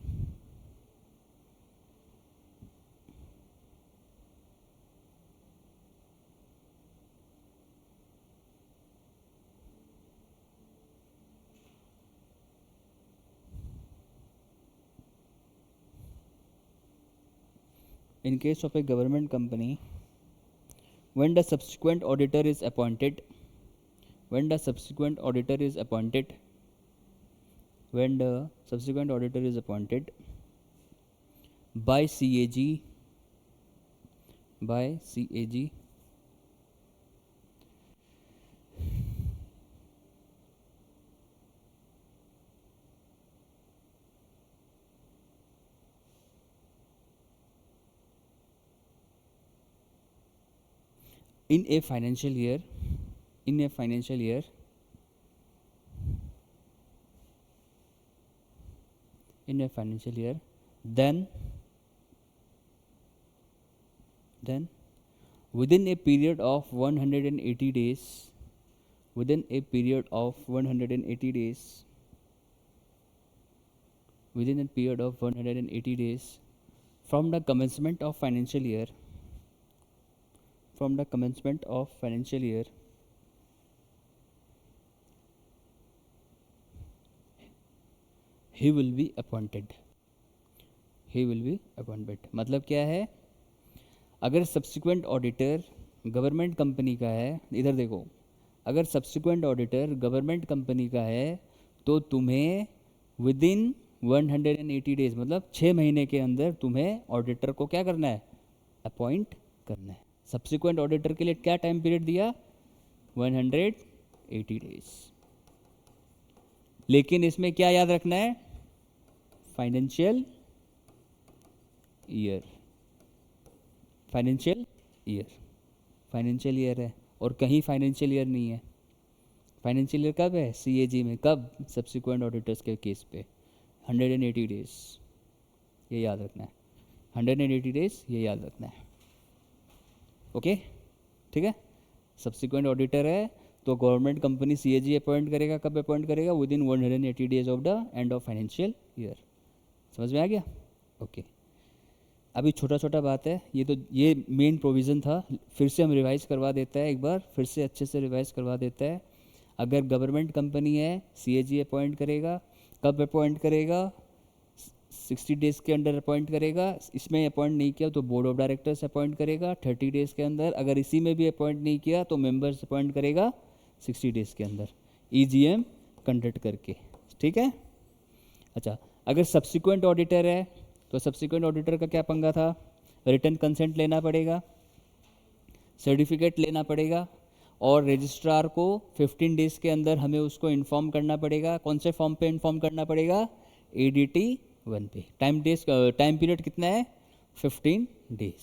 [SPEAKER 1] in case of a government company, when the subsequent auditor is appointed, when the subsequent auditor is appointed, when the subsequent auditor is appointed by CAG, by CAG, in a financial year, in a financial year, in a financial year, then within a period of 180 days, within a period of 180 days, within a period of 180 days from the commencement of financial year, from the commencement of financial year, he will be appointed, he will be appointed। मतलब क्या है, अगर सब्सिक्वेंट ऑडिटर गवर्नमेंट कंपनी का है, इधर देखो, अगर सब्सिक्वेंट ऑडिटर गवर्नमेंट कंपनी का है तो तुम्हें विद इन 180 डेज मतलब 6 महीने के अंदर तुम्हें ऑडिटर को क्या करना है, अपॉइंट करना है। सब्सिक्वेंट ऑडिटर के लिए क्या टाइम पीरियड दिया, 180 डेज। लेकिन इसमें क्या याद रखना है, financial year, financial year, financial year है और कहीं फाइनेंशियल ईयर नहीं है। फाइनेंशियल ईयर कब है, CAG में, कब, सब्सिक्वेंट ऑडिटर्स के केस पे 180 डेज, ये याद रखना है, 180 डेज ये याद रखना है। ओके ठीक है, सब्सिक्वेंट ऑडिटर है तो गवर्नमेंट कंपनी CAG अपॉइंट करेगा, कब अपॉइंट करेगा, with in 180 days of the end of financial year. समझ में आ गया, ओके। अभी छोटा छोटा बात है, ये मेन प्रोविज़न था, फिर से हम रिवाइज करवा देता है, एक बार फिर से अच्छे से रिवाइज करवा देता है। अगर गवर्नमेंट कंपनी है CAG अपॉइंट करेगा, कब अपॉइंट करेगा, 60 डेज़ के अंदर अपॉइंट करेगा। इसमें अपॉइंट नहीं किया तो बोर्ड ऑफ डायरेक्टर्स अपॉइंट करेगा 30 डेज़ के अंदर। अगर इसी में भी अपॉइंट नहीं किया तो मेंबर्स अपॉइंट करेगा 60 डेज़ के अंदर, EGM कंडक्ट करके। ठीक है, अच्छा अगर सब्सिक्वेंट ऑडिटर है तो सब्सिक्वेंट ऑडिटर का क्या पंगा था, रिटन कंसेंट लेना पड़ेगा, सर्टिफिकेट लेना पड़ेगा और रजिस्ट्रार को 15 डेज़ के अंदर हमें उसको इन्फॉर्म करना पड़ेगा। कौन से फॉर्म पे इन्फॉर्म करना पड़ेगा, ADT1 पे। टाइम पीरियड कितना है, 15 डेज।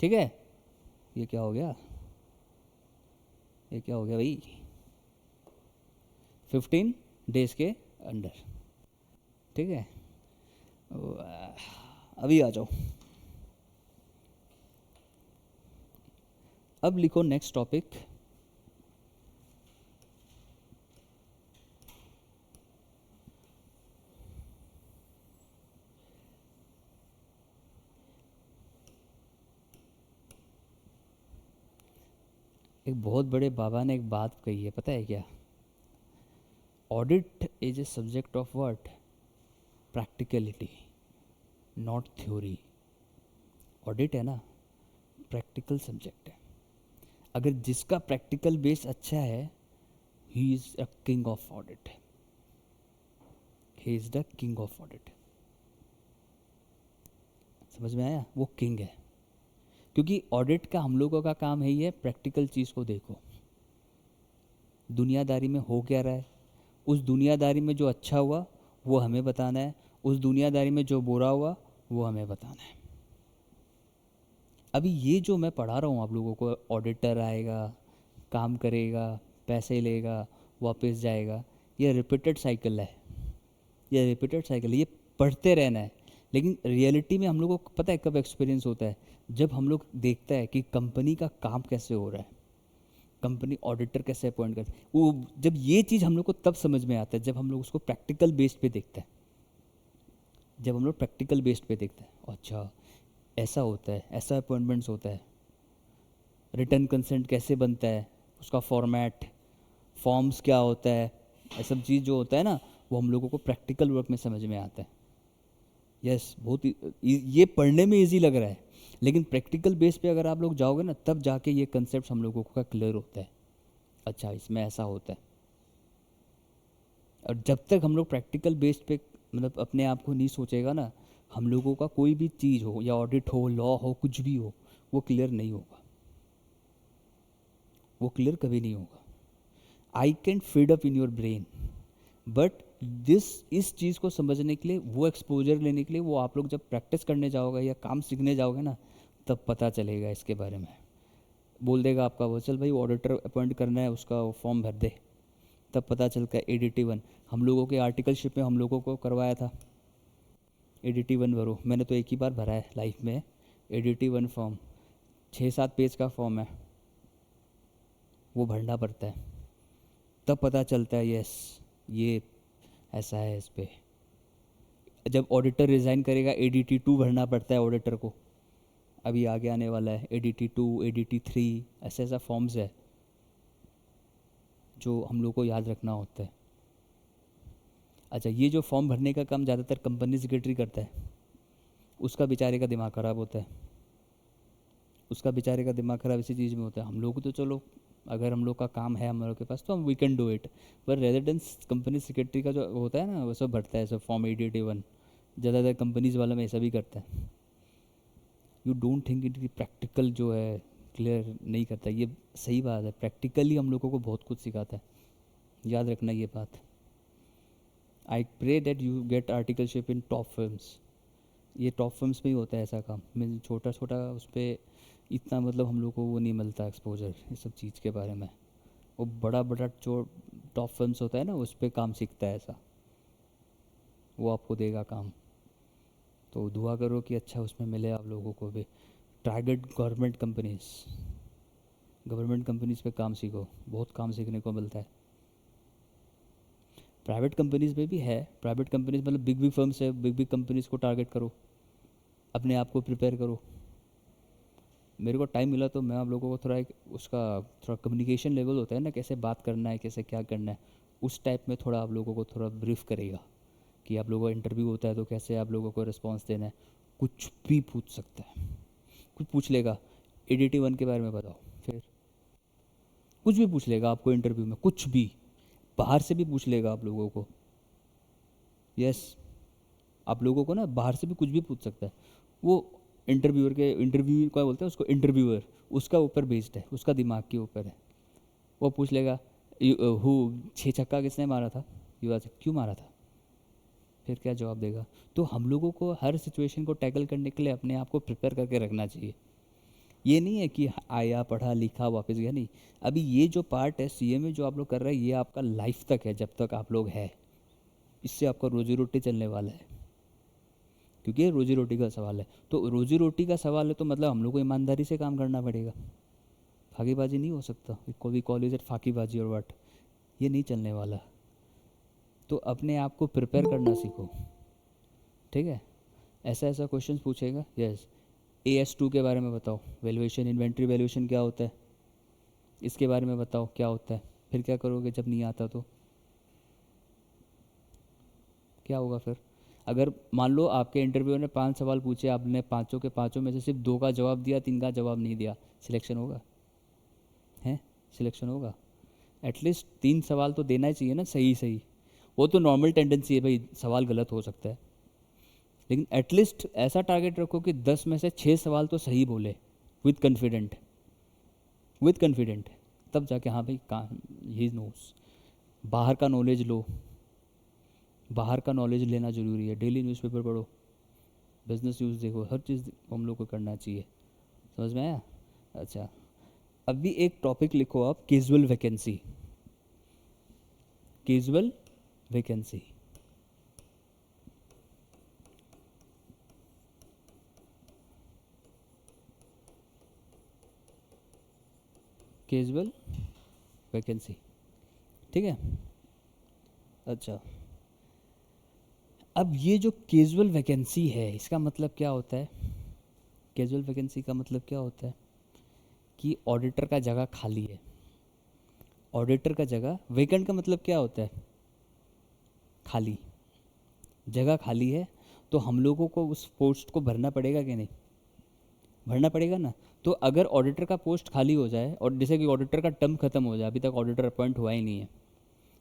[SPEAKER 1] ठीक है, ये क्या हो गया, ये क्या हो गया भाई, 15 डेज के अंदर। ठीक है, अभी आ जाओ, अब लिखो नेक्स्ट टॉपिक, एक बहुत बड़े बाबा ने एक बात कही है, पता है क्या? Audit is a subject of what? Practicality, not theory. Audit है ना, प्रैक्टिकल सब्जेक्ट है। अगर जिसका प्रैक्टिकल बेस अच्छा है, he is a king of audit, he is the king of audit. समझ में आया? वो किंग है, क्योंकि ऑडिट का हम लोगों का काम है, ये प्रैक्टिकल चीज़ को देखो, दुनियादारी में हो क्या रहा है, उस दुनियादारी में जो अच्छा हुआ वो हमें बताना है, उस दुनियादारी में जो बुरा हुआ वो हमें बताना है। अभी ये जो मैं पढ़ा रहा हूँ आप लोगों को, ऑडिटर आएगा, काम करेगा, पैसे लेगा, वापस जाएगा, ये रिपीटेड साइकिल है, ये रिपीटेड साइकिल है, ये पढ़ते रहना है। लेकिन रियलिटी में हम लोगों को पता है कब एक्सपीरियंस होता है? जब हम लोग देखता है कि कंपनी का काम कैसे हो रहा है, कंपनी ऑडिटर कैसे अपॉइंट करती है, वो जब ये चीज़ हम लोग को तब समझ में आता है, जब हम लोग उसको प्रैक्टिकल बेस्ड पे देखते हैं, जब हम लोग प्रैक्टिकल बेस्ड पे देखते हैं, अच्छा ऐसा होता है, ऐसा अपॉइंटमेंट्स होता है, रिटर्न कंसेंट कैसे बनता है, उसका फॉर्मेट, फॉर्म्स क्या होता है, ये सब चीज़ जो होता है ना, वो हम लोगों को प्रैक्टिकल वर्क में समझ में आता है। यस, बहुत ये पढ़ने में इजी लग रहा है, लेकिन प्रैक्टिकल बेस पे अगर आप लोग जाओगे ना, तब जाके ये कंसेप्ट हम लोगों का क्लियर होता है, अच्छा इसमें ऐसा होता है। और जब तक हम लोग प्रैक्टिकल बेस पे मतलब अपने आप को नहीं सोचेगा ना, हम लोगों का कोई भी चीज़ हो, या ऑडिट हो, लॉ हो, कुछ भी हो, वो क्लियर नहीं होगा, वो क्लियर कभी नहीं होगा। I can feed up in your brain, but this इस चीज़ को समझने के लिए, वो एक्सपोजर लेने के लिए, वो आप लोग जब प्रैक्टिस करने जाओगे या काम सीखने जाओगे ना, तब पता चलेगा इसके बारे में। बोल देगा आपका वो, चल भाई ऑडिटर अपॉइंट करना है, उसका फॉर्म भर दे, तब पता चलता है ADT1। हम लोगों के आर्टिकलशिप में हम लोगों को करवाया था, ADT1 भरो, मैंने तो एक ही बार भरा है लाइफ में ADT1 फॉर्म, 6-7 पेज का फॉर्म है, वो भरना पड़ता है, तब पता चलता है यस ये ऐसा है इस पे। जब ऑडिटर रिज़ाइन करेगा, ADT2 भरना पड़ता है ऑडिटर को, अभी आगे आने वाला है ADT2, ADT3, ऐसे ऐसा फॉर्म्स है जो हम लोग को याद रखना होता है। अच्छा, ये जो फॉर्म भरने का काम ज़्यादातर कंपनी सेक्रेटरी करता है, उसका बेचारे का दिमाग ख़राब होता है, उसका बेचारे का दिमाग ख़राब इसी चीज़ में होता है। हम लोग तो चलो, अगर हम लोग का काम है हमारे के पास तो हम वी कैन डू इट, पर रेजिडेंस कंपनी सेक्रेटरी का जो होता है ना, वो सब भरता है, सब फॉर्म ADT1 ज़्यादातर कंपनीज वाला में ऐसा भी करता है। You don't think it, practical जो है क्लियर नहीं करता, ये सही बात है, प्रैक्टिकली हम लोगों को बहुत कुछ सिखाता है, याद रखना ये बात। I pray that you get articleship in top films, ये टॉप फिल्म्स में ही होता है ऐसा काम, मैं छोटा छोटा उस पर इतना मतलब हम लोग को वो नहीं मिलता एक्सपोजर ये सब चीज़ के बारे में। वो बड़ा बड़ा जो टॉप फिल्म्स होता है ना, उस पर काम सीखता है ऐसा, वो आपको देगा काम, तो दुआ करो कि अच्छा उसमें मिले आप लोगों को भी। टारगेट गवर्नमेंट कंपनीज पे काम सीखो, बहुत काम सीखने को मिलता है। प्राइवेट कंपनीज में भी है, प्राइवेट कंपनीज मतलब बिग बिग फर्म्स है, बिग बिग कंपनीज को टारगेट करो, अपने आप को प्रिपेयर करो। मेरे को टाइम मिला तो मैं आप लोगों को थोड़ा एक उसका थोड़ा कम्युनिकेशन लेवल होता है ना, कैसे बात करना है, कैसे क्या करना है, उस टाइप में थोड़ा आप लोगों को थोड़ा ब्रीफ करेगा कि आप लोगों का इंटरव्यू होता है तो कैसे आप लोगों को रिस्पॉन्स देना है। कुछ भी पूछ सकता है, कुछ पूछ लेगा, ADT1 के बारे में बताओ, फिर कुछ भी पूछ लेगा आपको इंटरव्यू में, कुछ भी, बाहर से भी पूछ लेगा आप लोगों को। यस, आप लोगों को ना बाहर से भी कुछ भी पूछ सकता है। वो इंटरव्यू क्या बोलते हैं उसको, इंटरव्यूअर, उसका ऊपर बेस्ड है, उसका दिमाग के ऊपर है। वो पूछ लेगा हु 6 छक्का किसने मारा था, युवराज क्यों मारा था, फिर क्या जवाब देगा। तो हम लोगों को हर सिचुएशन को टैकल करने के लिए अपने आप को प्रिपेयर करके रखना चाहिए। ये नहीं है कि आया पढ़ा लिखा वापस गया, नहीं। अभी ये जो पार्ट है CA में जो आप लोग कर रहे हैं, ये आपका लाइफ तक है, जब तक आप लोग है, इससे आपका रोजी रोटी चलने वाला है, क्योंकि ये रोजी रोटी का सवाल है। तो रोजी रोटी का सवाल है तो मतलब हम लोग को ईमानदारी से काम करना पड़ेगा, फाकीबाजी नहीं हो सकता, कोई कॉलेज फाकीबाजी और वाट, ये नहीं चलने वाला। तो अपने आप को प्रिपेयर करना सीखो, ठीक है। ऐसा ऐसा क्वेश्चन पूछेगा। यस, AS2 के बारे में बताओ, वैल्यूएशन, इन्वेंट्री वैल्यूएशन क्या होता है, इसके बारे में बताओ क्या होता है, फिर क्या करोगे जब नहीं आता तो क्या होगा फिर? अगर मान लो आपके इंटरव्यू ने 5 सवाल पूछे, आपने पाँचों के पाँचों में से सिर्फ 2 का जवाब दिया, 3 का जवाब नहीं दिया, सिलेक्शन होगा? हैं? सिलेक्शन होगा? एटलीस्ट 3 सवाल तो देना ही चाहिए ना सही सही। वो तो नॉर्मल टेंडेंसी है भाई, सवाल गलत हो सकता है, लेकिन एटलीस्ट ऐसा टारगेट रखो कि 10 में से 6 सवाल तो सही बोले, विद कॉन्फिडेंट, विद कॉन्फिडेंट, तब जाके हाँ भाई कहाँ ही नोस। बाहर का नॉलेज लो, बाहर का नॉलेज लेना ज़रूरी है, डेली न्यूज़पेपर पढ़ो, बिजनेस न्यूज़ देखो, हर चीज़ हम लोग को करना चाहिए। समझ में आया? अच्छा, अभी एक टॉपिक लिखो आप, casual vacancy. Casual vacancy, casual vacancy, ठीक है। अच्छा, अब ये जो कैजुअल वैकेंसी है इसका मतलब क्या होता है? कैजुअल वैकेंसी का मतलब क्या होता है कि ऑडिटर का जगह खाली है। ऑडिटर का जगह, वेकेंट का मतलब क्या होता है? खाली, जगह खाली है, तो हम लोगों को उस पोस्ट को भरना पड़ेगा कि नहीं? भरना पड़ेगा ना। तो अगर ऑडिटर का पोस्ट खाली हो जाए और जैसे कि ऑडिटर का टर्म खत्म हो जाए, अभी तक ऑडिटर अपॉइंट हुआ ही नहीं है,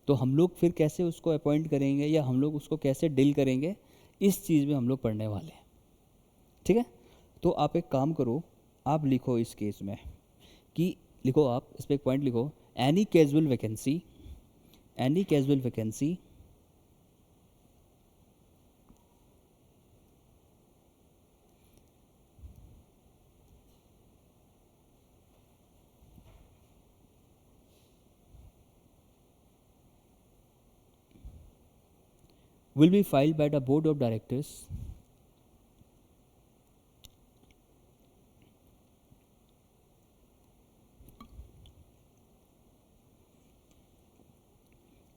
[SPEAKER 1] तो हम लोग फिर कैसे उसको अपॉइंट करेंगे या हम लोग उसको कैसे डील करेंगे, इस चीज़ में हम लोग पढ़ने वाले हैं, ठीक है। तो आप एक काम करो, आप लिखो इस केस में कि, लिखो आप इस पर एक पॉइंट लिखो, any casual vacancy, any casual vacancy will be filed by the board of directors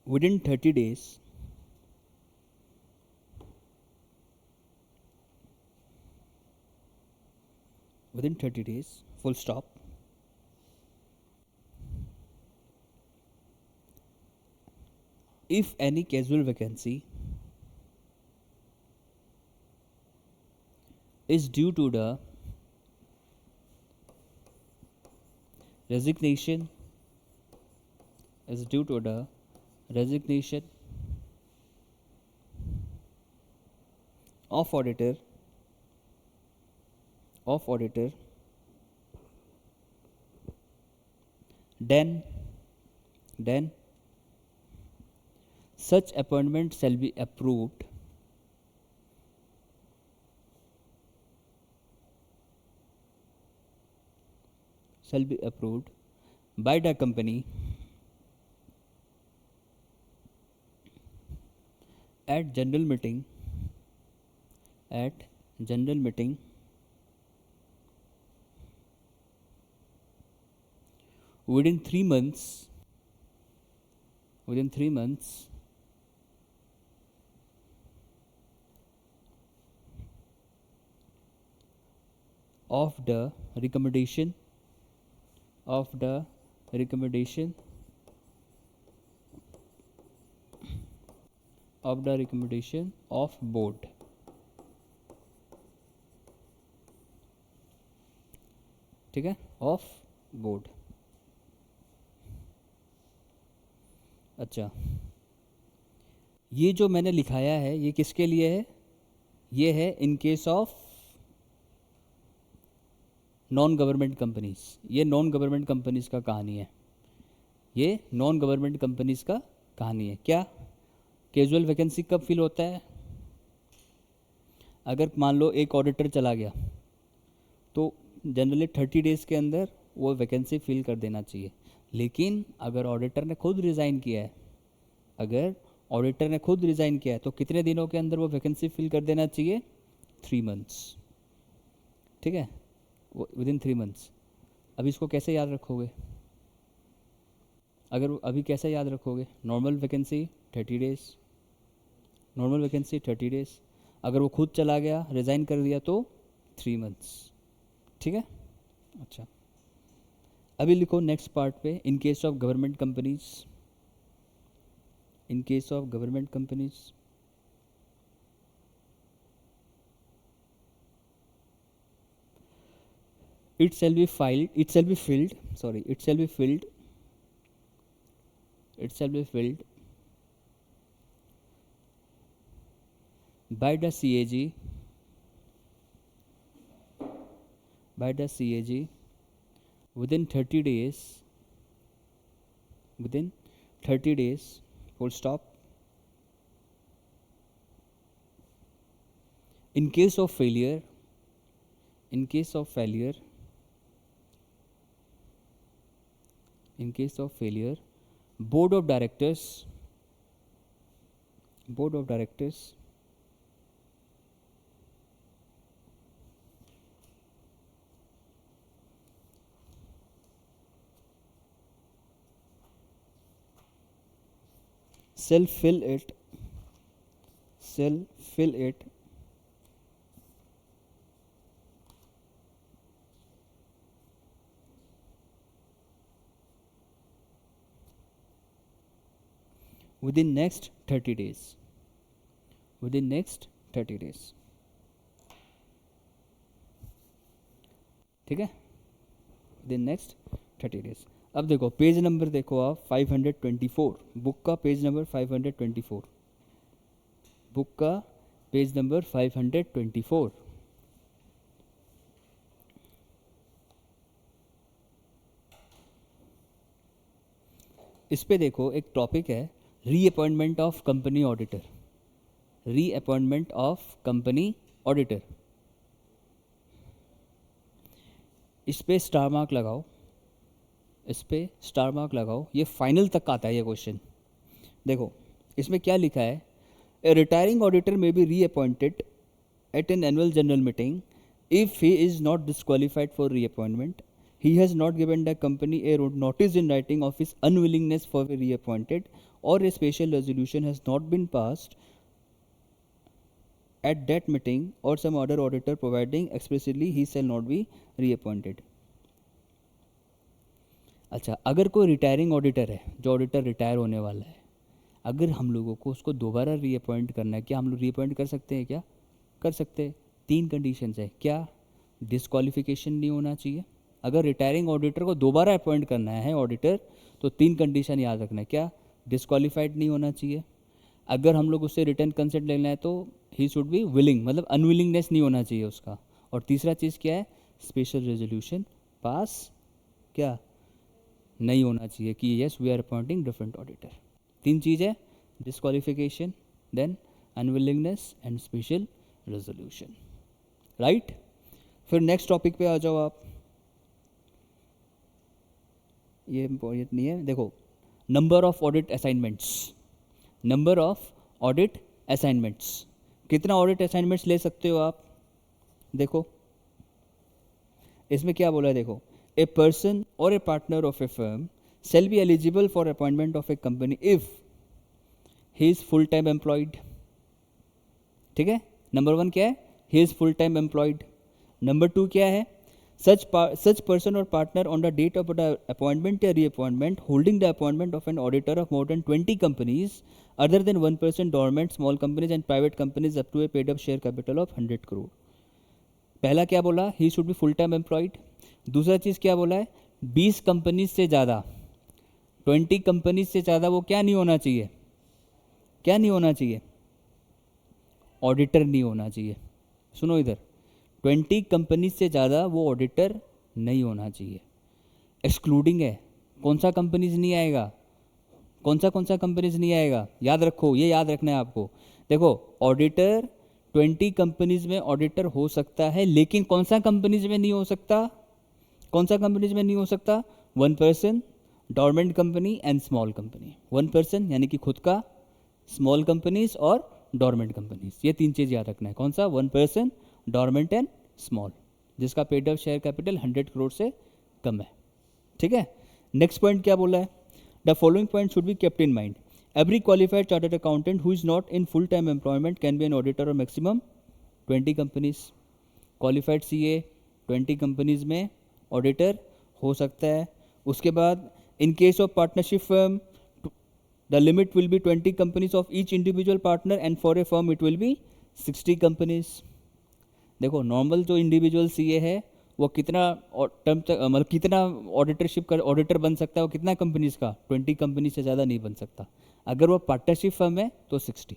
[SPEAKER 1] within 30 days within 30 days, full stop. If any casual vacancy is due to the resignation, is due to the resignation of auditor, of auditor, then such appointment shall be approved by the company at general meeting, at general meeting within 3 months, within 3 months of the recommendation, of the recommendation, of the recommendation of board, ठीक है, ऑफ बोर्ड। अच्छा, ये जो मैंने लिखाया है ये किसके लिए है? ये है इन case of non government companies. ये नॉन गवर्नमेंट कंपनीज का कहानी है, ये नॉन गवर्नमेंट कंपनीज का कहानी है। क्या कैजुअल वैकेंसी कब फिल होता है? अगर मान लो एक ऑडिटर चला गया तो जनरली 30 डेज़ के अंदर वो वैकेंसी फिल कर देना चाहिए। लेकिन अगर ऑडिटर ने खुद रिज़ाइन किया है, अगर ऑडिटर ने खुद रिज़ाइन किया है तो कितने दिनों के अंदर वो वैकेंसी फिल कर देना चाहिए? 3 मंथ्स, ठीक है, विदिन 3 मंथ्स। अभी इसको कैसे याद रखोगे? अगर अभी कैसे याद रखोगे? Normal vacancy 30 days, normal vacancy 30 days, अगर वो खुद चला गया रिज़ाइन कर दिया तो 3 मंथ्स, ठीक है। अच्छा, अभी लिखो नेक्स्ट पार्ट पे, इन case of government companies, in case of government companies it shall be filed, it shall be filled, sorry, it shall be filled, it shall be filled by the CAG, by the CAG within 30 days, within 30 days, full stop. In case of failure, in case of failure, in case of failure, board of directors, board of directors shall fill it, shall fill it within next 30 days, within next 30 days. ठीक है, विद नेक्स्ट 30 डेज. अब देखो पेज नंबर देखो आप 524, बुक का पेज नंबर 524, बुक का पेज नंबर 524. इस पे देखो एक टॉपिक है reappointment of company auditor, reappointment of company auditor. इस पे स्टार मार्क लगाओ, इस पे स्टार मार्क लगाओ, ये फाइनल तक आता है ये क्वेश्चन. देखो इसमें क्या लिखा है, a retiring auditor may be reappointed at an annual general meeting if he is not disqualified for reappointment. He has not given the company a notice in writing of his unwillingness for be reappointed, or a special resolution has not been passed at that meeting, or some other auditor providing explicitly he shall not be reappointed. अच्छा, अगर कोई रिटायरिंग ऑडिटर है, जो ऑडिटर रिटायर होने वाला है, अगर हम लोगों को उसको दोबारा रीअपॉइंट करना है, क्या हम लोग रीअपॉइंट कर सकते हैं? क्या कर सकते हैं? 3 कंडीशंस है. क्या? डिस्क्वालिफिकेशन नहीं होना चाहिए. अगर रिटायरिंग ऑडिटर को दोबारा अपॉइंट करना है ऑडिटर, तो 3 कंडीशन याद रखना है. क्या? डिस्क्वालिफाइड नहीं होना चाहिए. अगर हम लोग उससे रिटर्न कंसेंट लेना है तो ही शुड बी विलिंग, मतलब अनविलिंगनेस नहीं होना चाहिए उसका. और तीसरा चीज़ क्या है? स्पेशल रेजोल्यूशन पास क्या नहीं होना चाहिए कि yes we are appointing different auditor. 3 चीज़ है, disqualification, then unwillingness and special resolution. Right. फिर नेक्स्ट टॉपिक पे आ जाओ आप. ये इम्पोर्टेंट नहीं है. देखो number of audit assignments, number of audit assignments, कितना ऑडिट असाइनमेंट्स ले सकते हो आप? देखो इसमें क्या बोला है, देखो ए पर्सन और a partner of a firm shall be eligible for appointment of a company if he is full time employed. ठीक है, नंबर 1 क्या है? he is full time employed. Number 2 क्या है? such person or partner on the date of the appointment or reappointment holding the appointment of an auditor of more than 20 companies other than 1% dormant small companies and private companies up to a paid up share capital of 100 crore. पहला क्या बोला? he should be full time employed. दूसरा चीज़ क्या बोला है? 20 कंपनीज से ज़्यादा, 20 कंपनीज से ज़्यादा वो क्या नहीं होना चाहिए? क्या नहीं होना चाहिए? ऑडिटर नहीं होना चाहिए. सुनो इधर, 20 कंपनीज से ज़्यादा वो ऑडिटर नहीं होना चाहिए. एक्सक्लूडिंग है, कौन सा कंपनीज नहीं आएगा? कौन सा कंपनीज नहीं आएगा? याद रखो, ये याद रखना है आपको. देखो ऑडिटर 20 कंपनीज में ऑडिटर हो सकता है, लेकिन कौन सा कंपनीज में नहीं हो सकता? कौन सा कंपनीज में नहीं हो सकता? 1 person, dormant company and small company. 1 person यानी कि खुद का, स्मॉल कंपनीज और डॉर्मेंट कंपनीज. ये 3 चीज़ याद रखना है. कौन सा? 1 पर्सन, डॉर्मेंट एंड स्मॉल, जिसका paid up share capital 100 crore से कम है. ठीक है. नेक्स्ट पॉइंट क्या बोला है? The following point should be kept in mind. Every qualified chartered accountant who is not in full time employment can be an auditor और maximum 20 companies. Qualified CA 20 companies में ऑडिटर हो सकता है. उसके बाद in case of partnership firm the limit will be 20 companies of each individual partner and for a firm it will be 60 companies. देखो नॉर्मल जो इंडिविजुअल सीए है वो कितना टर्म तक मतलब कितना ऑडिटर बन सकता है, वो कितना कंपनीज का, 20 कंपनी से ज़्यादा नहीं बन सकता। अगर वो पार्टनरशिप फर्म है तो 60,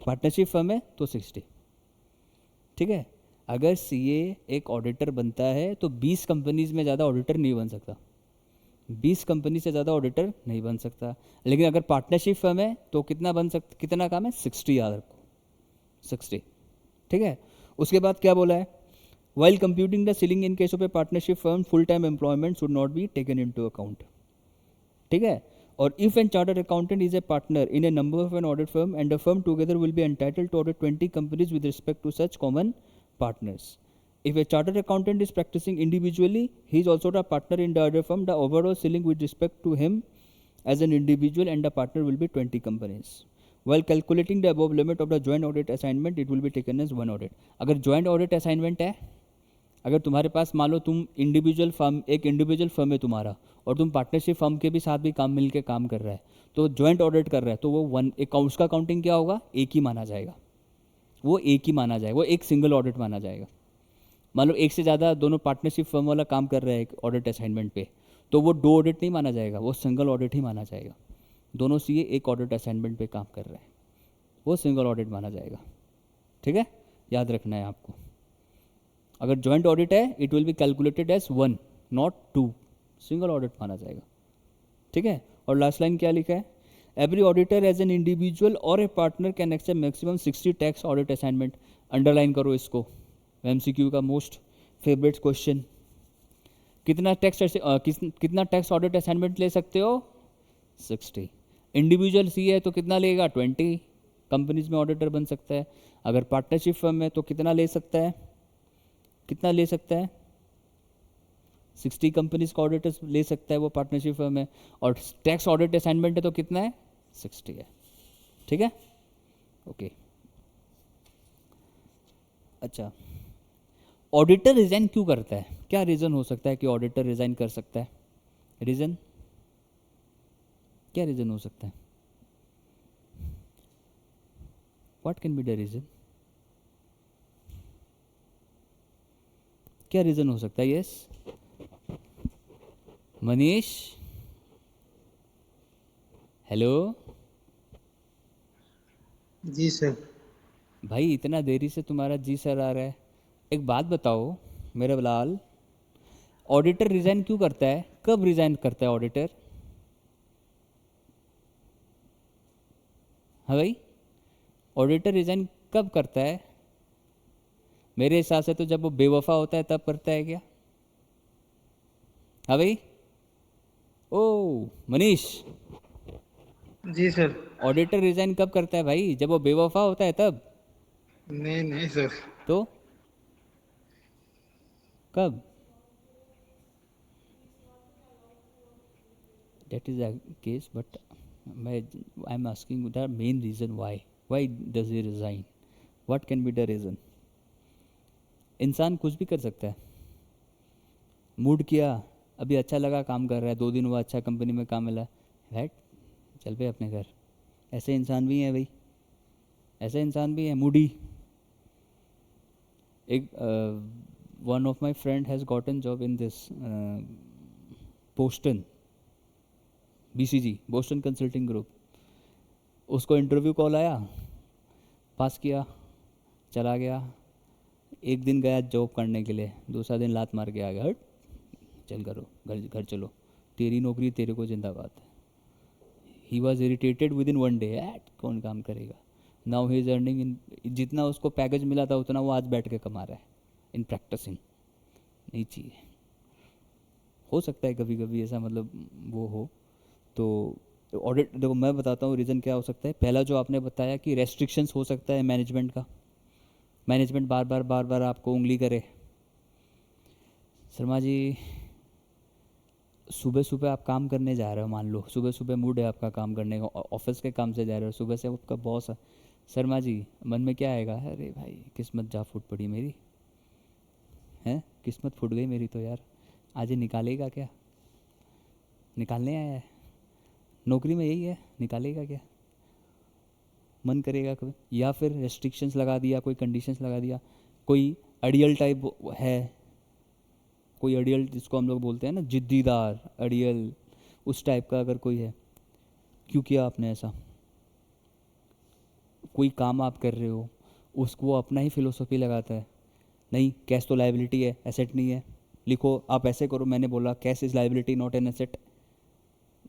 [SPEAKER 1] पार्टनरशिप फर्म है तो 60, ठीक है। अगर सीए एक ऑडिटर बनता है तो 20 कंपनीज में ज़्यादा ऑडिटर नहीं बन सकता, 20 कंपनी से ज़्यादा ऑडिटर नहीं बन सकता। लेकिन अगर पार्टनरशिप फर्म है तो कितना बन सकता, कितना काम है, 60 याद रखो, 60, ठीक है। उसके बाद क्या बोला है, while computing the ceiling in case of a partnership firm full time employment should not be taken into account, ठीक है। और if an chartered accountant is a partner in a number of an audit firm and the firm together will be entitled to audit 20 companies with respect to such common partners. If a chartered accountant is practicing individually, he is also a partner in the other firm. The overall ceiling with respect to him as an individual and a partner will be 20 companies. While calculating the above limit of the joint audit assignment, it will be taken as one audit. अगर joint audit assignment है, अगर तुम्हारे पास मान लो तुम इंडिविजुअल फर्म, एक इंडिविजुअल फर्म है तुम्हारा और तुम पार्टनरशिप फर्म के भी साथ भी काम मिल के काम कर रहा है, तो जॉइंट ऑडिट कर रहा है, तो वो वन एक उसका काउंटिंग क्या होगा, एक ही माना जाएगा, वो एक ही माना जाएगा, वो एक सिंगल ऑडिट माना जाएगा। मान लो एक से ज़्यादा दोनों पार्टनरशिप फर्म वाला काम कर रहा है एक ऑडिट असाइनमेंट पे, तो वो दो ऑडिट नहीं माना जाएगा, वो सिंगल ऑडिट ही माना जाएगा। दोनों सीए एक ऑडिट असाइनमेंट पे काम कर रहे हैं, वो सिंगल ऑडिट माना जाएगा, ठीक है, याद रखना है आपको। अगर जॉइंट ऑडिट है it will be calculated as 1 not 2, single audit माना जाएगा, ठीक है। और लास्ट लाइन क्या लिखा है, every auditor as an individual और a partner can accept maximum 60 tax audit assignment. Underline करो इसको, एमसीक्यू का मोस्ट फेवरेट क्वेश्चन। कितना टैक्स ऑडिट असाइनमेंट ले सकते हो, 60। इंडिविजुअल सी है तो कितना लेगा, 20 कंपनीज में ऑडिटर बन सकता है। अगर पार्टनरशिप फर्म है तो कितना ले सकता है, कितना ले सकता है, 60 कंपनीज का ऑडिटर ले सकता है, वो पार्टनरशिप फर्म है। और टैक्स ऑडिट असाइनमेंट है तो कितना है, 60 है, ठीक है, ओके। अच्छा, ऑडिटर रिजाइन क्यों करता है, क्या रीज़न हो सकता है कि ऑडिटर रिजाइन कर सकता है, रीज़न क्या रीज़न हो सकता है, what can be the reason, क्या रीज़न हो सकता है, यस मनीष, हेलो।
[SPEAKER 2] जी सर।
[SPEAKER 1] भाई इतना देरी से तुम्हारा जी सर आ रहा है, एक बात बताओ मेरा लाल, ऑडिटर रिजाइन क्यों करता है, कब रिजाइन करता है ऑडिटर, हाँ भाई, ऑडिटर रिजाइन कब करता है, मेरे हिसाब से तो जब वो बेवफा होता है तब करता है क्या, हाँ भाई, ओ मनीष,
[SPEAKER 2] जी सर।
[SPEAKER 1] ऑडिटर रिजाइन कब करता है भाई, जब वो बेवफा होता है तब,
[SPEAKER 2] नहीं नहीं सर।
[SPEAKER 1] तो कब, that is the case, but I'm asking the main reason why does he resign, what can be the reason। इंसान कुछ भी कर सकता है, मूड किया, अभी अच्छा लगा काम कर रहा है, 2 दिन हुआ अच्छा कंपनी में काम मिला, राइट, चल पे अपने घर, ऐसे इंसान भी हैं भाई, ऐसे इंसान भी हैं मूडी। एक one of my friend has gotten job in this Boston, BCG, Boston consulting group, उसको इंटरव्यू कॉल आया, पास किया, चला गया, एक दिन गया जॉब करने के लिए, दूसरा दिन लात मार के आ गया, हट चल करो घर घर चलो, तेरी नौकरी तेरे को जिंदाबाद। He was irritated within 1 day, एट कौन काम करेगा, now he is earning in, जितना उसको पैकेज मिला था उतना वो आज बैठ के कमा रहा है इन प्रैक्टिसिंग। नहीं चाहिए, हो सकता है कभी कभी ऐसा, मतलब वो हो तो ऑडिट। देखो मैं बताता हूँ रीज़न क्या हो सकता है। पहला जो आपने बताया कि रेस्ट्रिक्शंस हो सकता है मैनेजमेंट का, मैनेजमेंट बार बार आपको उंगली करे। शर्मा जी सुबह सुबह आप काम करने जा रहे हो, मान लो सुबह सुबह मूड है आपका काम करने का, ऑफिस के काम से जा रहे हो, सुबह से आपका बॉस है, शर्मा जी मन में क्या आएगा, अरे भाई किस्मत जा फूट पड़ी मेरी, हैं किस्मत फूट गई मेरी तो यार, आज ये निकालेगा क्या, निकालने आया है, नौकरी में यही है, निकालेगा क्या, मन करेगा कभी, या फिर रेस्ट्रिक्शंस लगा दिया, कोई कंडीशंस लगा दिया, कोई अड़ियल टाइप है, कोई अड़ियल जिसको हम लोग बोलते हैं ना जिद्दीदार अड़ियल, उस टाइप का अगर कोई है, क्यों किया आपने ऐसा, कोई काम आप कर रहे हो उसको वो अपना ही फिलोसफी लगाता है, नहीं कैश तो लाइबिलिटी है एसेट नहीं है, लिखो आप ऐसे करो, मैंने बोला cash is liability not an asset,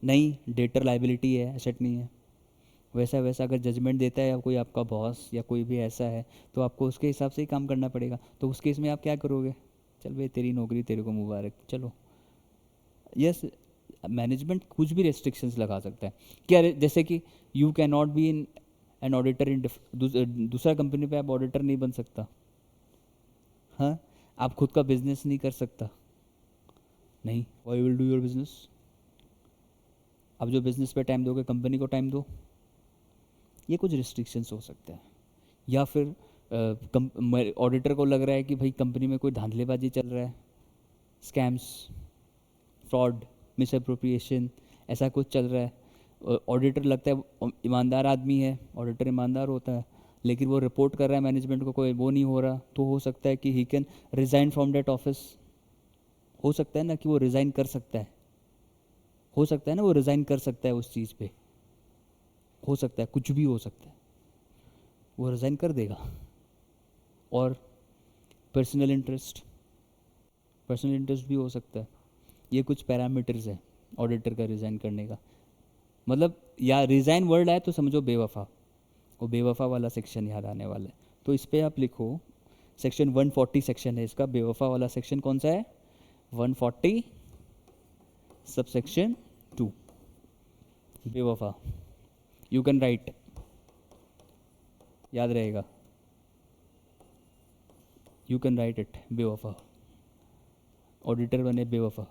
[SPEAKER 1] नहीं डेटर लाइबिलिटी है एसेट नहीं है, वैसा वैसा अगर जजमेंट देता है या कोई आपका बॉस या कोई भी ऐसा है तो आपको उसके हिसाब से ही काम करना पड़ेगा, तो उस केस में आप क्या करोगे, चल भाई तेरी नौकरी तेरे को मुबारक, चलो। यस, मैनेजमेंट कुछ भी रेस्ट्रिक्शंस लगा सकता है, क्या जैसे कि you can not be in an auditor in दूसरा कंपनी पे आप ऑडिटर नहीं बन सकता, हाँ, आप खुद का बिजनेस नहीं कर सकता, नहीं, why will do your business, आप जो बिजनेस पे टाइम दोगे कंपनी को टाइम दो, ये कुछ रिस्ट्रिक्शंस हो सकते हैं। या फिर ऑडिटर को लग रहा है कि भाई कंपनी में कोई धांधलेबाजी चल रहा है, स्कैम्स, फ्रॉड, मिस अप्रोप्रिएशन, ऐसा कुछ चल रहा है, ऑडिटर लगता है ईमानदार आदमी है, ऑडिटर ईमानदार होता है, लेकिन वो रिपोर्ट कर रहा है मैनेजमेंट को, कोई वो नहीं हो रहा, तो हो सकता है कि he can resign from that office, हो सकता है ना कि वो रिज़ाइन कर सकता है, हो सकता है ना वो रिज़ाइन कर सकता है उस चीज़ पे, हो सकता है, कुछ भी हो सकता है, वो रिज़ाइन कर देगा। और पर्सनल इंटरेस्ट, पर्सनल इंटरेस्ट भी हो सकता है, ये कुछ पैरामीटर्स है ऑडिटर का रिज़ाइन करने का, मतलब या रिज़ाइन वर्ड आए तो समझो बेवफा, वो बेवफा वाला सेक्शन याद आने वाला है, तो इस पर आप लिखो सेक्शन 140 सेक्शन है इसका, बेवफा वाला सेक्शन कौन सा है, 140 सब सेक्शन 2, बेवफा, यू कैन राइट, याद रहेगा, यू कैन राइट इट, बेवफा, ऑडिटर बने बेवफा।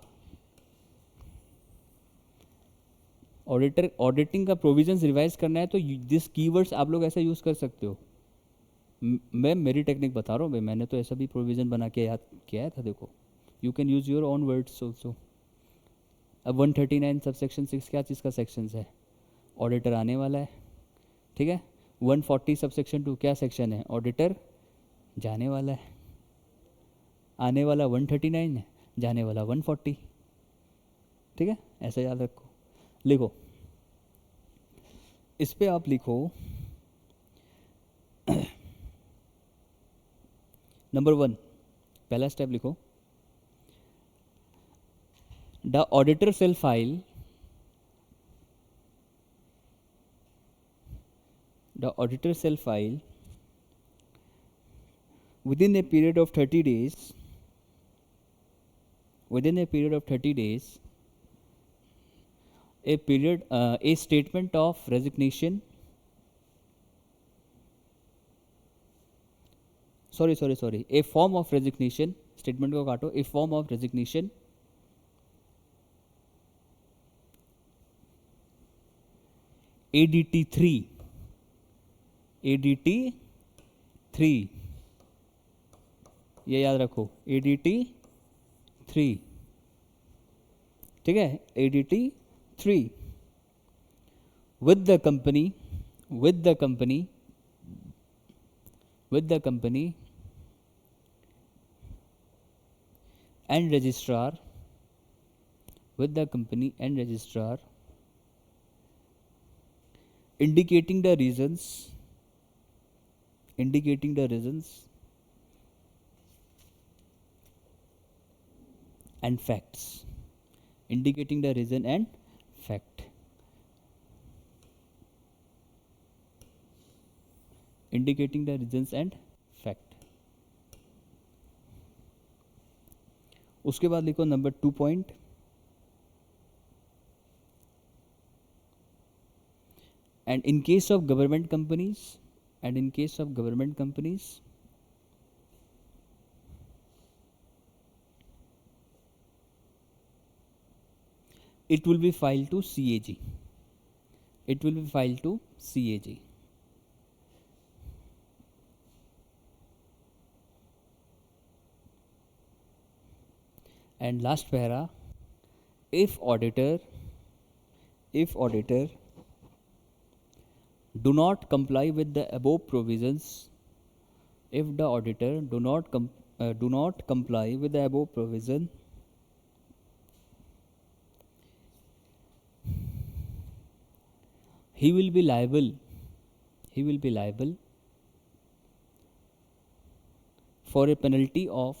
[SPEAKER 1] ऑडिटर ऑडिटिंग का प्रोविजंस रिवाइज करना है तो दिस कीवर्ड्स आप लोग ऐसा यूज़ कर सकते हो, मैं मेरी टेक्निक बता रहा हूँ भाई, मैंने तो ऐसा भी प्रोविज़न बना के याद किया था, देखो you can use your own words also. अब 139 सब सेक्शन 6 क्या चीज़ का सेक्शंस है, ऑडिटर आने वाला है, ठीक है, 140 सब सेक्शन 2 क्या सेक्शन है, ऑडिटर जाने वाला है, आने वाला 139 है, जाने वाला 140, ठीक है, ऐसा याद रखो, लिखो, इस पे आप लिखो नंबर 1, पहला स्टेप लिखो, the auditor shall file, the auditor shall file within a period of 30 days, within a period of 30 days, a statement of resignation, sorry, a form of resignation, statement को काटो, a form of resignation ADT 3, ADT 3, ये याद रखो, ADT 3, ठीक है, ADT 3 with the company and registrar, with the company and registrar, indicating the reasons and facts, indicating the reason and fact, indicating the reasons and fact। उसके बाद लिखो number 2 point, and in case of government companies, it will be filed to CAG, and last para, if auditor if auditor do not comply with the above provisions, if the auditor do not comply with the above provision, he will be liable for a penalty of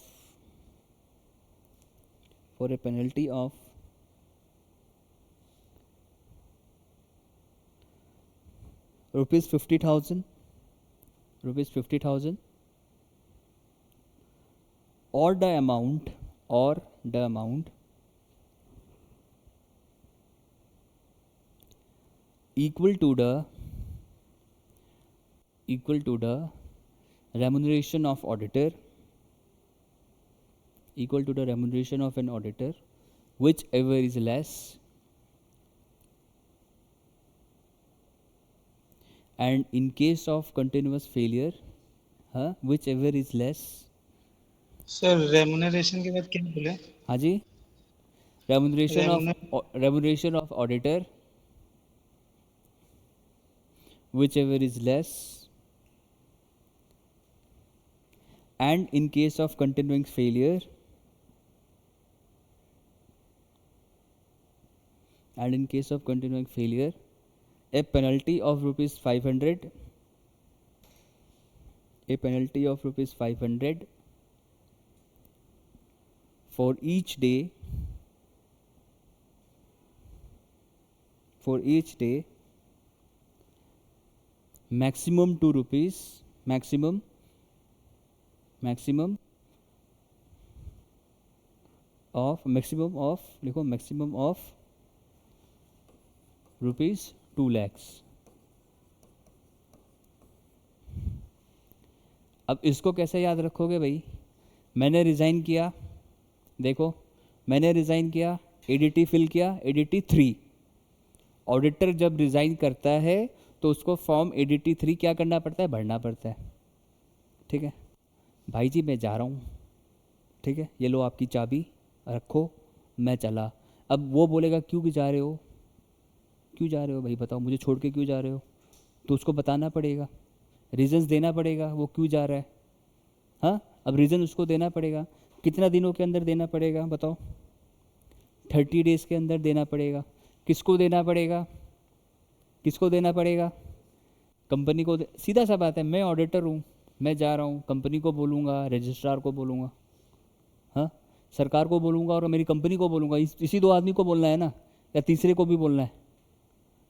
[SPEAKER 1] rupees 50,000 or the amount equal to the remuneration of auditor, equal to the remuneration of an auditor, whichever is less, and in case of continuous failure, whichever is less.
[SPEAKER 2] Sir remuneration के बाद क्या बोले?
[SPEAKER 1] हाँ जी, remuneration of auditor, whichever is less, and in case of continuing failure, a penalty of rupees 500 for each day maximum 2 rupees, maximum of rupees 2 lakhs. अब इसको कैसे याद रखोगे भाई? मैंने रिज़ाइन किया, देखो मैंने रिज़ाइन किया, एडीटी फिल किया, एडीटी 3. ऑडिटर जब रिज़ाइन करता है तो उसको फॉर्म एडीटी 3 क्या करना पड़ता है? भरना पड़ता है. ठीक है भाई जी, मैं जा रहा हूँ. ठीक है, ये लो आपकी चाबी, रखो, मैं चला. अब वो बोलेगा क्यों जा रहे हो भाई, बताओ मुझे छोड़ के क्यों जा रहे हो? तो उसको बताना पड़ेगा, रीज़न्स देना पड़ेगा वो क्यों जा रहा है. हाँ, अब रीज़न उसको देना पड़ेगा. कितना दिनों के अंदर देना पड़ेगा बताओ? 30 डेज़ के अंदर देना पड़ेगा. किसको देना पड़ेगा? कंपनी को. सीधा सा बात है, मैं ऑडिटर हूँ, मैं जा रहा हूँ, कंपनी को बोलूँगा, रजिस्ट्रार को बोलूँगा, हाँ, सरकार को बोलूँगा और मेरी कंपनी को बोलूँगा. इसी 2 आदमी को बोलना है ना, या तीसरे को भी बोलना है?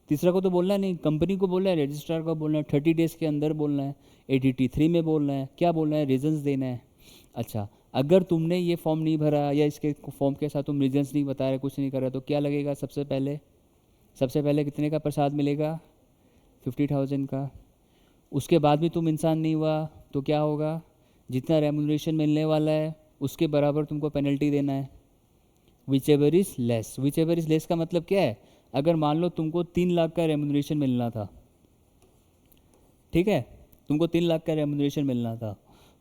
[SPEAKER 1] तीसरा को तो बोलना नहीं, कंपनी को बोलना है, रजिस्ट्रार को बोलना है, 30 डेज़ के अंदर बोलना है, एडीटी 3 में बोलना है, क्या बोलना है? रीजंस देना है. अच्छा, अगर तुमने ये फॉर्म नहीं भरा या इसके फॉर्म के साथ तुम रीजंस नहीं बता रहे, कुछ नहीं कर रहे, तो क्या लगेगा? सबसे पहले कितने का प्रसाद मिलेगा? 50,000 का. उसके बाद भी तुम इंसान नहीं हुआ तो क्या होगा? जितना रेमुनरेशन मिलने वाला है उसके बराबर तुमको पेनल्टी देना है. विचएवर इज़ लेस का मतलब क्या है? अगर मान लो तुमको 3 लाख का रेमुनरेशन मिलना था, ठीक है, तुमको 3 लाख का रेमुनरेशन मिलना था,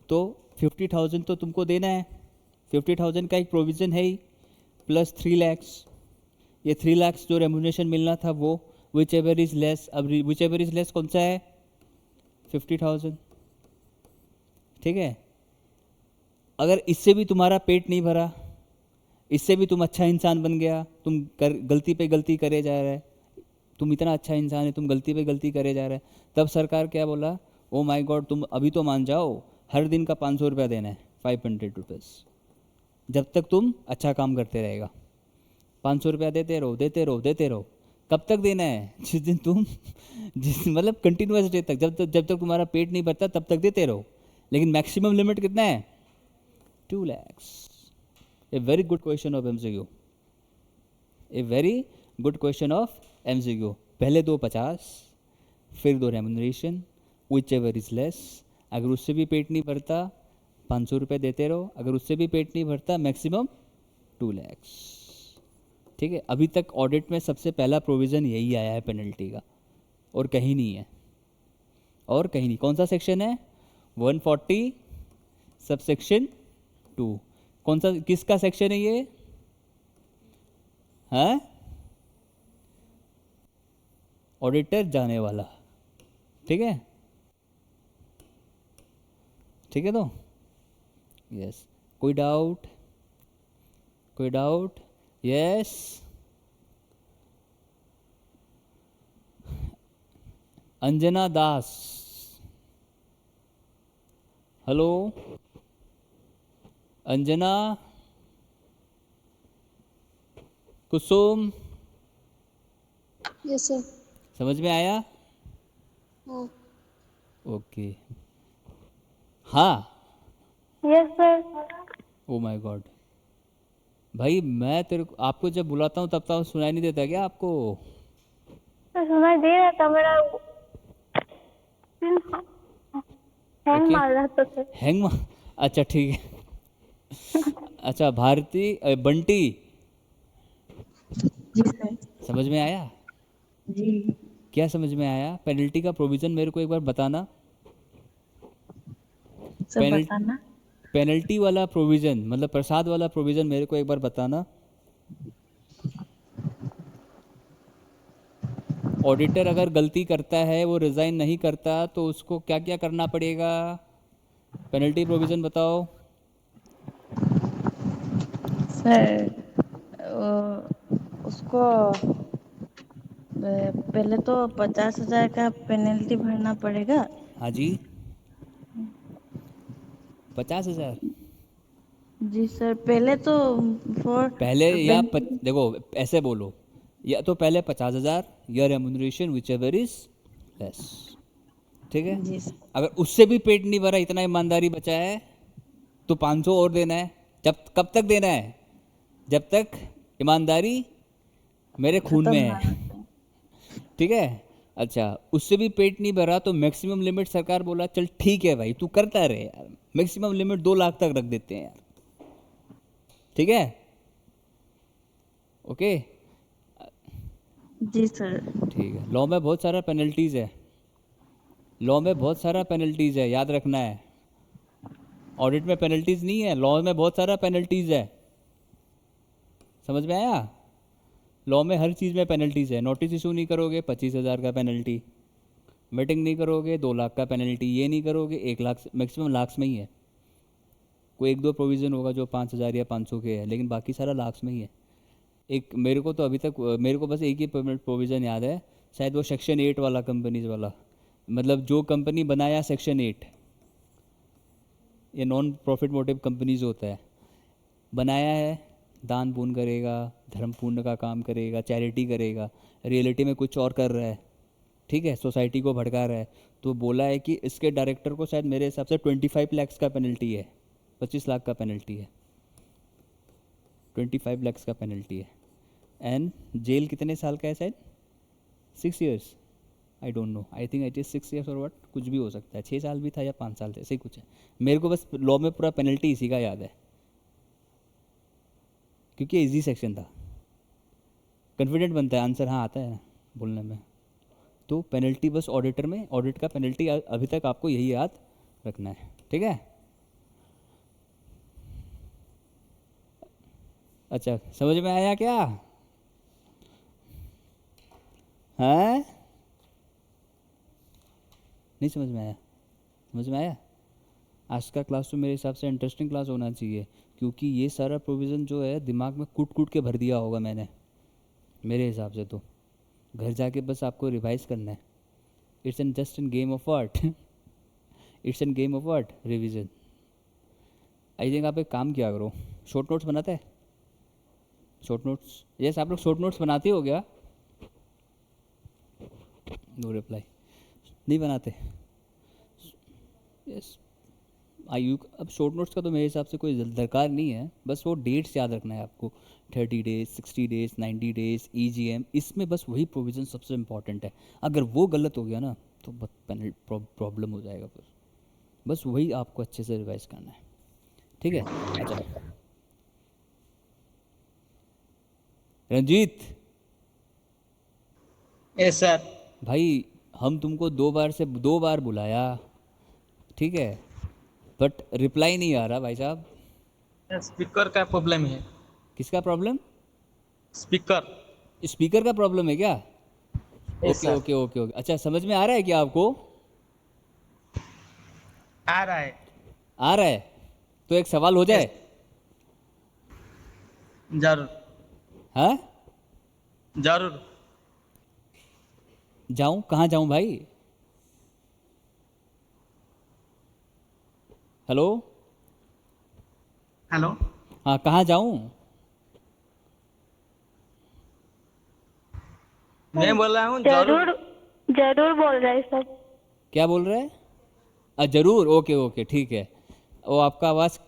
[SPEAKER 1] तो 50,000 तो तुमको देना है. 50,000 का एक प्रोविज़न है ही, प्लस 3 लैक्स. ये 3 लैक्स जो रेमुनरेशन मिलना था वो विचएवर इज़ लेस. अब विचएवर इज़ लेस कौन सा है? 50,000. ठीक है, अगर इससे भी तुम्हारा पेट नहीं भरा, इससे भी तुम अच्छा इंसान बन गया, तुम गलती पे गलती करे जा रहे, तुम इतना अच्छा इंसान है, तुम गलती पे गलती करे जा रहे, तब सरकार क्या बोला? ओ माय गॉड, तुम अभी तो मान जाओ, हर दिन का 500 रुपया देना है, 500 रुपीज़, जब तक तुम अच्छा काम करते रहेगा. 500 रुपया देते रहो. कब तक देना है? जिस दिन तुम मतलब कंटिन्यूस डे तक, जब तक तुम्हारा पेट नहीं भरता तब तक देते रहो. लेकिन मैक्सिमम लिमिट कितना है? 2 lakhs. A very good question of MCQ. पहले दो 50, फिर दो रेमुनरेशन, whichever is less. अगर उससे भी पेट नहीं भरता 500 रुपये देते रहो, अगर उससे भी पेट नहीं भरता मैक्सिमम 2 lakhs. ठीक है, अभी तक ऑडिट में सबसे पहला प्रोविज़न यही आया है पेनल्टी का, और कहीं नहीं है. कौन सा सेक्शन है? 140 सबसेक्शन 2. कौन सा, किसका सेक्शन है ये? हाँ, ऑडिटर जाने वाला, ठीक है, ठीक है। तो यस, कोई डाउट, कोई डाउट? यस, अंजना दास, हेलो अंजना, कुसुम,
[SPEAKER 3] Yes, sir.
[SPEAKER 1] समझ में आया?
[SPEAKER 3] हाँ.
[SPEAKER 1] ओके, हाँ,
[SPEAKER 3] Yes, sir.
[SPEAKER 1] Oh my God, भाई मैं तेरे को आपको जब बुलाता हूँ तब तक सुनाई नहीं देता क्या आपको?
[SPEAKER 3] तो सुनाई दे रहा था मेरा हैंग
[SPEAKER 1] ओके,
[SPEAKER 3] मार रहा था सर.
[SPEAKER 1] अच्छा ठीक है। अच्छा भारती बंटी,
[SPEAKER 3] जी सर.
[SPEAKER 1] समझ में आया?
[SPEAKER 3] जी
[SPEAKER 1] क्या समझ में आया? पेनल्टी का प्रोविज़न मेरे को एक बार बताना।
[SPEAKER 3] सर
[SPEAKER 1] पेनल
[SPEAKER 3] बताना.
[SPEAKER 1] पेनल्टी वाला प्रोविज़न मतलब प्रसाद वाला प्रोविज़न मेरे को एक बार बताना। ऑडिटर अगर गलती करता है, वो रिज़ाइन नहीं करता, तो उसको क्या क्या करना पड़ेगा? पेनल्टी प्रोविज़न बताओ।
[SPEAKER 3] सर उसको पहले तो 50,000 का पेनल्टी भरना पड़ेगा.
[SPEAKER 1] हाँ जी, 50,000
[SPEAKER 3] जी सर. पहले तो फॉर
[SPEAKER 1] पहले या देखो ऐसे बोलो, या तो पहले 50,000 या remuneration which ever is less, ठीक है।
[SPEAKER 3] जी सर.
[SPEAKER 1] अगर उससे भी पेट नहीं भरा, इतना ईमानदारी बचा है, तो 500 और देना है। जब कब तक देना है? जब तक ईमानदारी मेरे खून
[SPEAKER 3] खत्म
[SPEAKER 1] में
[SPEAKER 3] ना
[SPEAKER 1] है, ठीक है। अच्छा, उससे भी पेट नहीं भरा तो मैक्सिमम लिमिट सरकार बोला चल ठीक है भाई तू करता रहे यार, मैक्सिमम लिमिट 2 लाख तक रख देते हैं यार, ठीक है, ओके।
[SPEAKER 3] जी सर.
[SPEAKER 1] ठीक है, लॉ में बहुत सारा पेनल्टीज़ है, लॉ में बहुत सारा पेनल्टीज़ है, याद रखना है। ऑडिट में पेनल्टीज़ नहीं है, लॉ में बहुत सारा पेनल्टीज़ है, समझ में आया? लॉ में हर चीज़ में पेनल्टीज़ है। नोटिस इशू नहीं करोगे 25,000 का पेनल्टी, मीटिंग नहीं करोगे 2 लाख का पेनल्टी, ये नहीं करोगे 1 लाख, मैक्सिमम लाख्स में ही है। कोई एक दो प्रोविज़न होगा जो 5,000 या 500 के है, लेकिन बाकी सारा लाख्स में ही है। एक मेरे को तो अभी तक मेरे को बस एक ही प्रोविज़न याद है, शायद वो सेक्शन 8 वाला, कंपनीज वाला, मतलब जो कंपनी बनाया सेक्शन 8, ये नॉन प्रॉफिट मोटिव कंपनीज होता है, बनाया है, दान पुण्य करेगा, धर्म पुण्य का काम करेगा, चैरिटी करेगा, रियलिटी में कुछ और कर रहा है, ठीक है, सोसाइटी को भड़का रहा है, तो बोला है कि इसके डायरेक्टर को शायद मेरे हिसाब से 25 लैक्स का पेनल्टी है, 25 लाख का पेनल्टी है, 25 लैक्स का पेनल्टी है। एंड जेल कितने साल का है? शायद 6 years, I don't know, I think it is 6 years और व्हाट, कुछ भी हो सकता है, 6 साल भी था या 5 साल थे, ऐसे ही कुछ है। मेरे को बस लॉ में पूरा पेनल्टी इसी का याद है, क्योंकि इजी सेक्शन था, कॉन्फिडेंट बनता है आंसर, हाँ आता है ना बोलने में। तो पेनल्टी बस ऑडिटर में, ऑडिट का पेनल्टी अभी तक आपको यही याद रखना है, ठीक है। अच्छा, समझ में आया क्या? हैं? नहीं समझ में आया? समझ में आया? आज का क्लास तो मेरे हिसाब से इंटरेस्टिंग क्लास होना चाहिए, क्योंकि ये सारा प्रोविज़न जो है दिमाग में कूट कूट के भर दिया होगा मैंने, मेरे हिसाब से तो घर जाके बस आपको रिवाइज करना है। It's an just an game of art, it's an game of art revision. I think आप एक काम किया करो, शॉर्ट नोट्स बनाते हैं, शॉर्ट नोट्स, यस आप लोग शॉर्ट नोट्स बनाते हो क्या? नो रिप्लाई, नहीं बनाते? यस, आयु अब शॉर्ट नोट्स का तो मेरे हिसाब से कोई दरकार नहीं है, बस वो डेट्स याद रखना है आपको, 30 डेज, 60 डेज, 90 डेज, EGM, इसमें बस वही प्रोविज़न सबसे इम्पॉर्टेंट है। अगर वो गलत हो गया ना तो बहुत प्रॉब्लम हो जाएगा फिर, बस वही आपको अच्छे से रिवाइज करना है, ठीक है। अच्छा रंजीत
[SPEAKER 2] यस सर.
[SPEAKER 1] भाई, हम तुमको 2 बार बुलाया, ठीक है, बट रिप्लाई नहीं आ रहा भाई साहब।
[SPEAKER 2] स्पीकर का प्रॉब्लम है.
[SPEAKER 1] किसका प्रॉब्लम?
[SPEAKER 2] स्पीकर.
[SPEAKER 1] स्पीकर का प्रॉब्लम है क्या?
[SPEAKER 2] Yes
[SPEAKER 1] okay
[SPEAKER 2] sir.
[SPEAKER 1] Okay okay okay, अच्छा समझ में आ रहा है क्या आपको?
[SPEAKER 2] आ रहा है।
[SPEAKER 1] आ रहा है, तो एक सवाल हो
[SPEAKER 2] यस।
[SPEAKER 1] जाए।
[SPEAKER 2] जरूर।
[SPEAKER 1] हाँ,
[SPEAKER 2] जरूर।
[SPEAKER 1] जाऊं कहाँ जाऊं भाई? Hello,
[SPEAKER 2] hello.
[SPEAKER 1] हाँ कहाँ जाऊं?
[SPEAKER 2] मैं बोल रहा हूँ जरूर।
[SPEAKER 4] जरूर जरूर बोल रहे हैं सब।
[SPEAKER 1] क्या बोल रहे हैं? जरूर, ओके ओके ठीक है। वो आपका आवाज़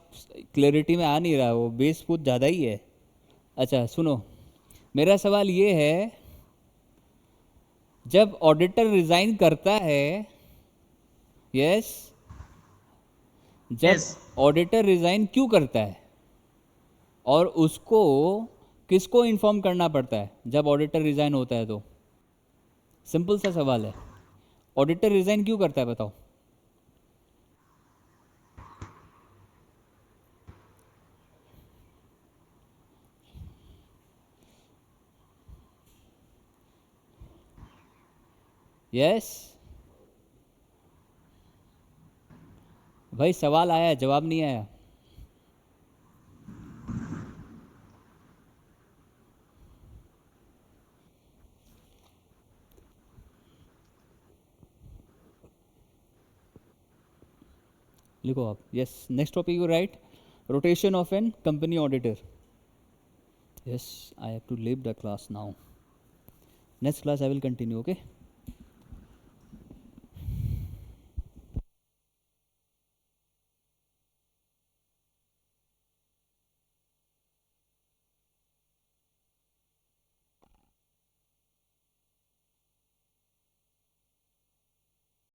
[SPEAKER 1] क्लैरिटी में आ नहीं रहा, वो बेस कुछ ज़्यादा ही है। अच्छा सुनो, मेरा सवाल ये है, जब ऑडिटर रिजाइन करता है, यस, जब
[SPEAKER 2] यस।
[SPEAKER 1] ऑडिटर रिजाइन क्यों करता है और उसको किसको इन्फॉर्म करना पड़ता है जब ऑडिटर रिजाइन होता है? तो सिंपल सा सवाल है, ऑडिटर रिजाइन क्यों करता है बताओ? यस, भाई सवाल आया, जवाब नहीं आया। लिखो आप। Yes, next topic you write, rotation of an company auditor. Yes, I have to leave the class now, next class I will continue, okay.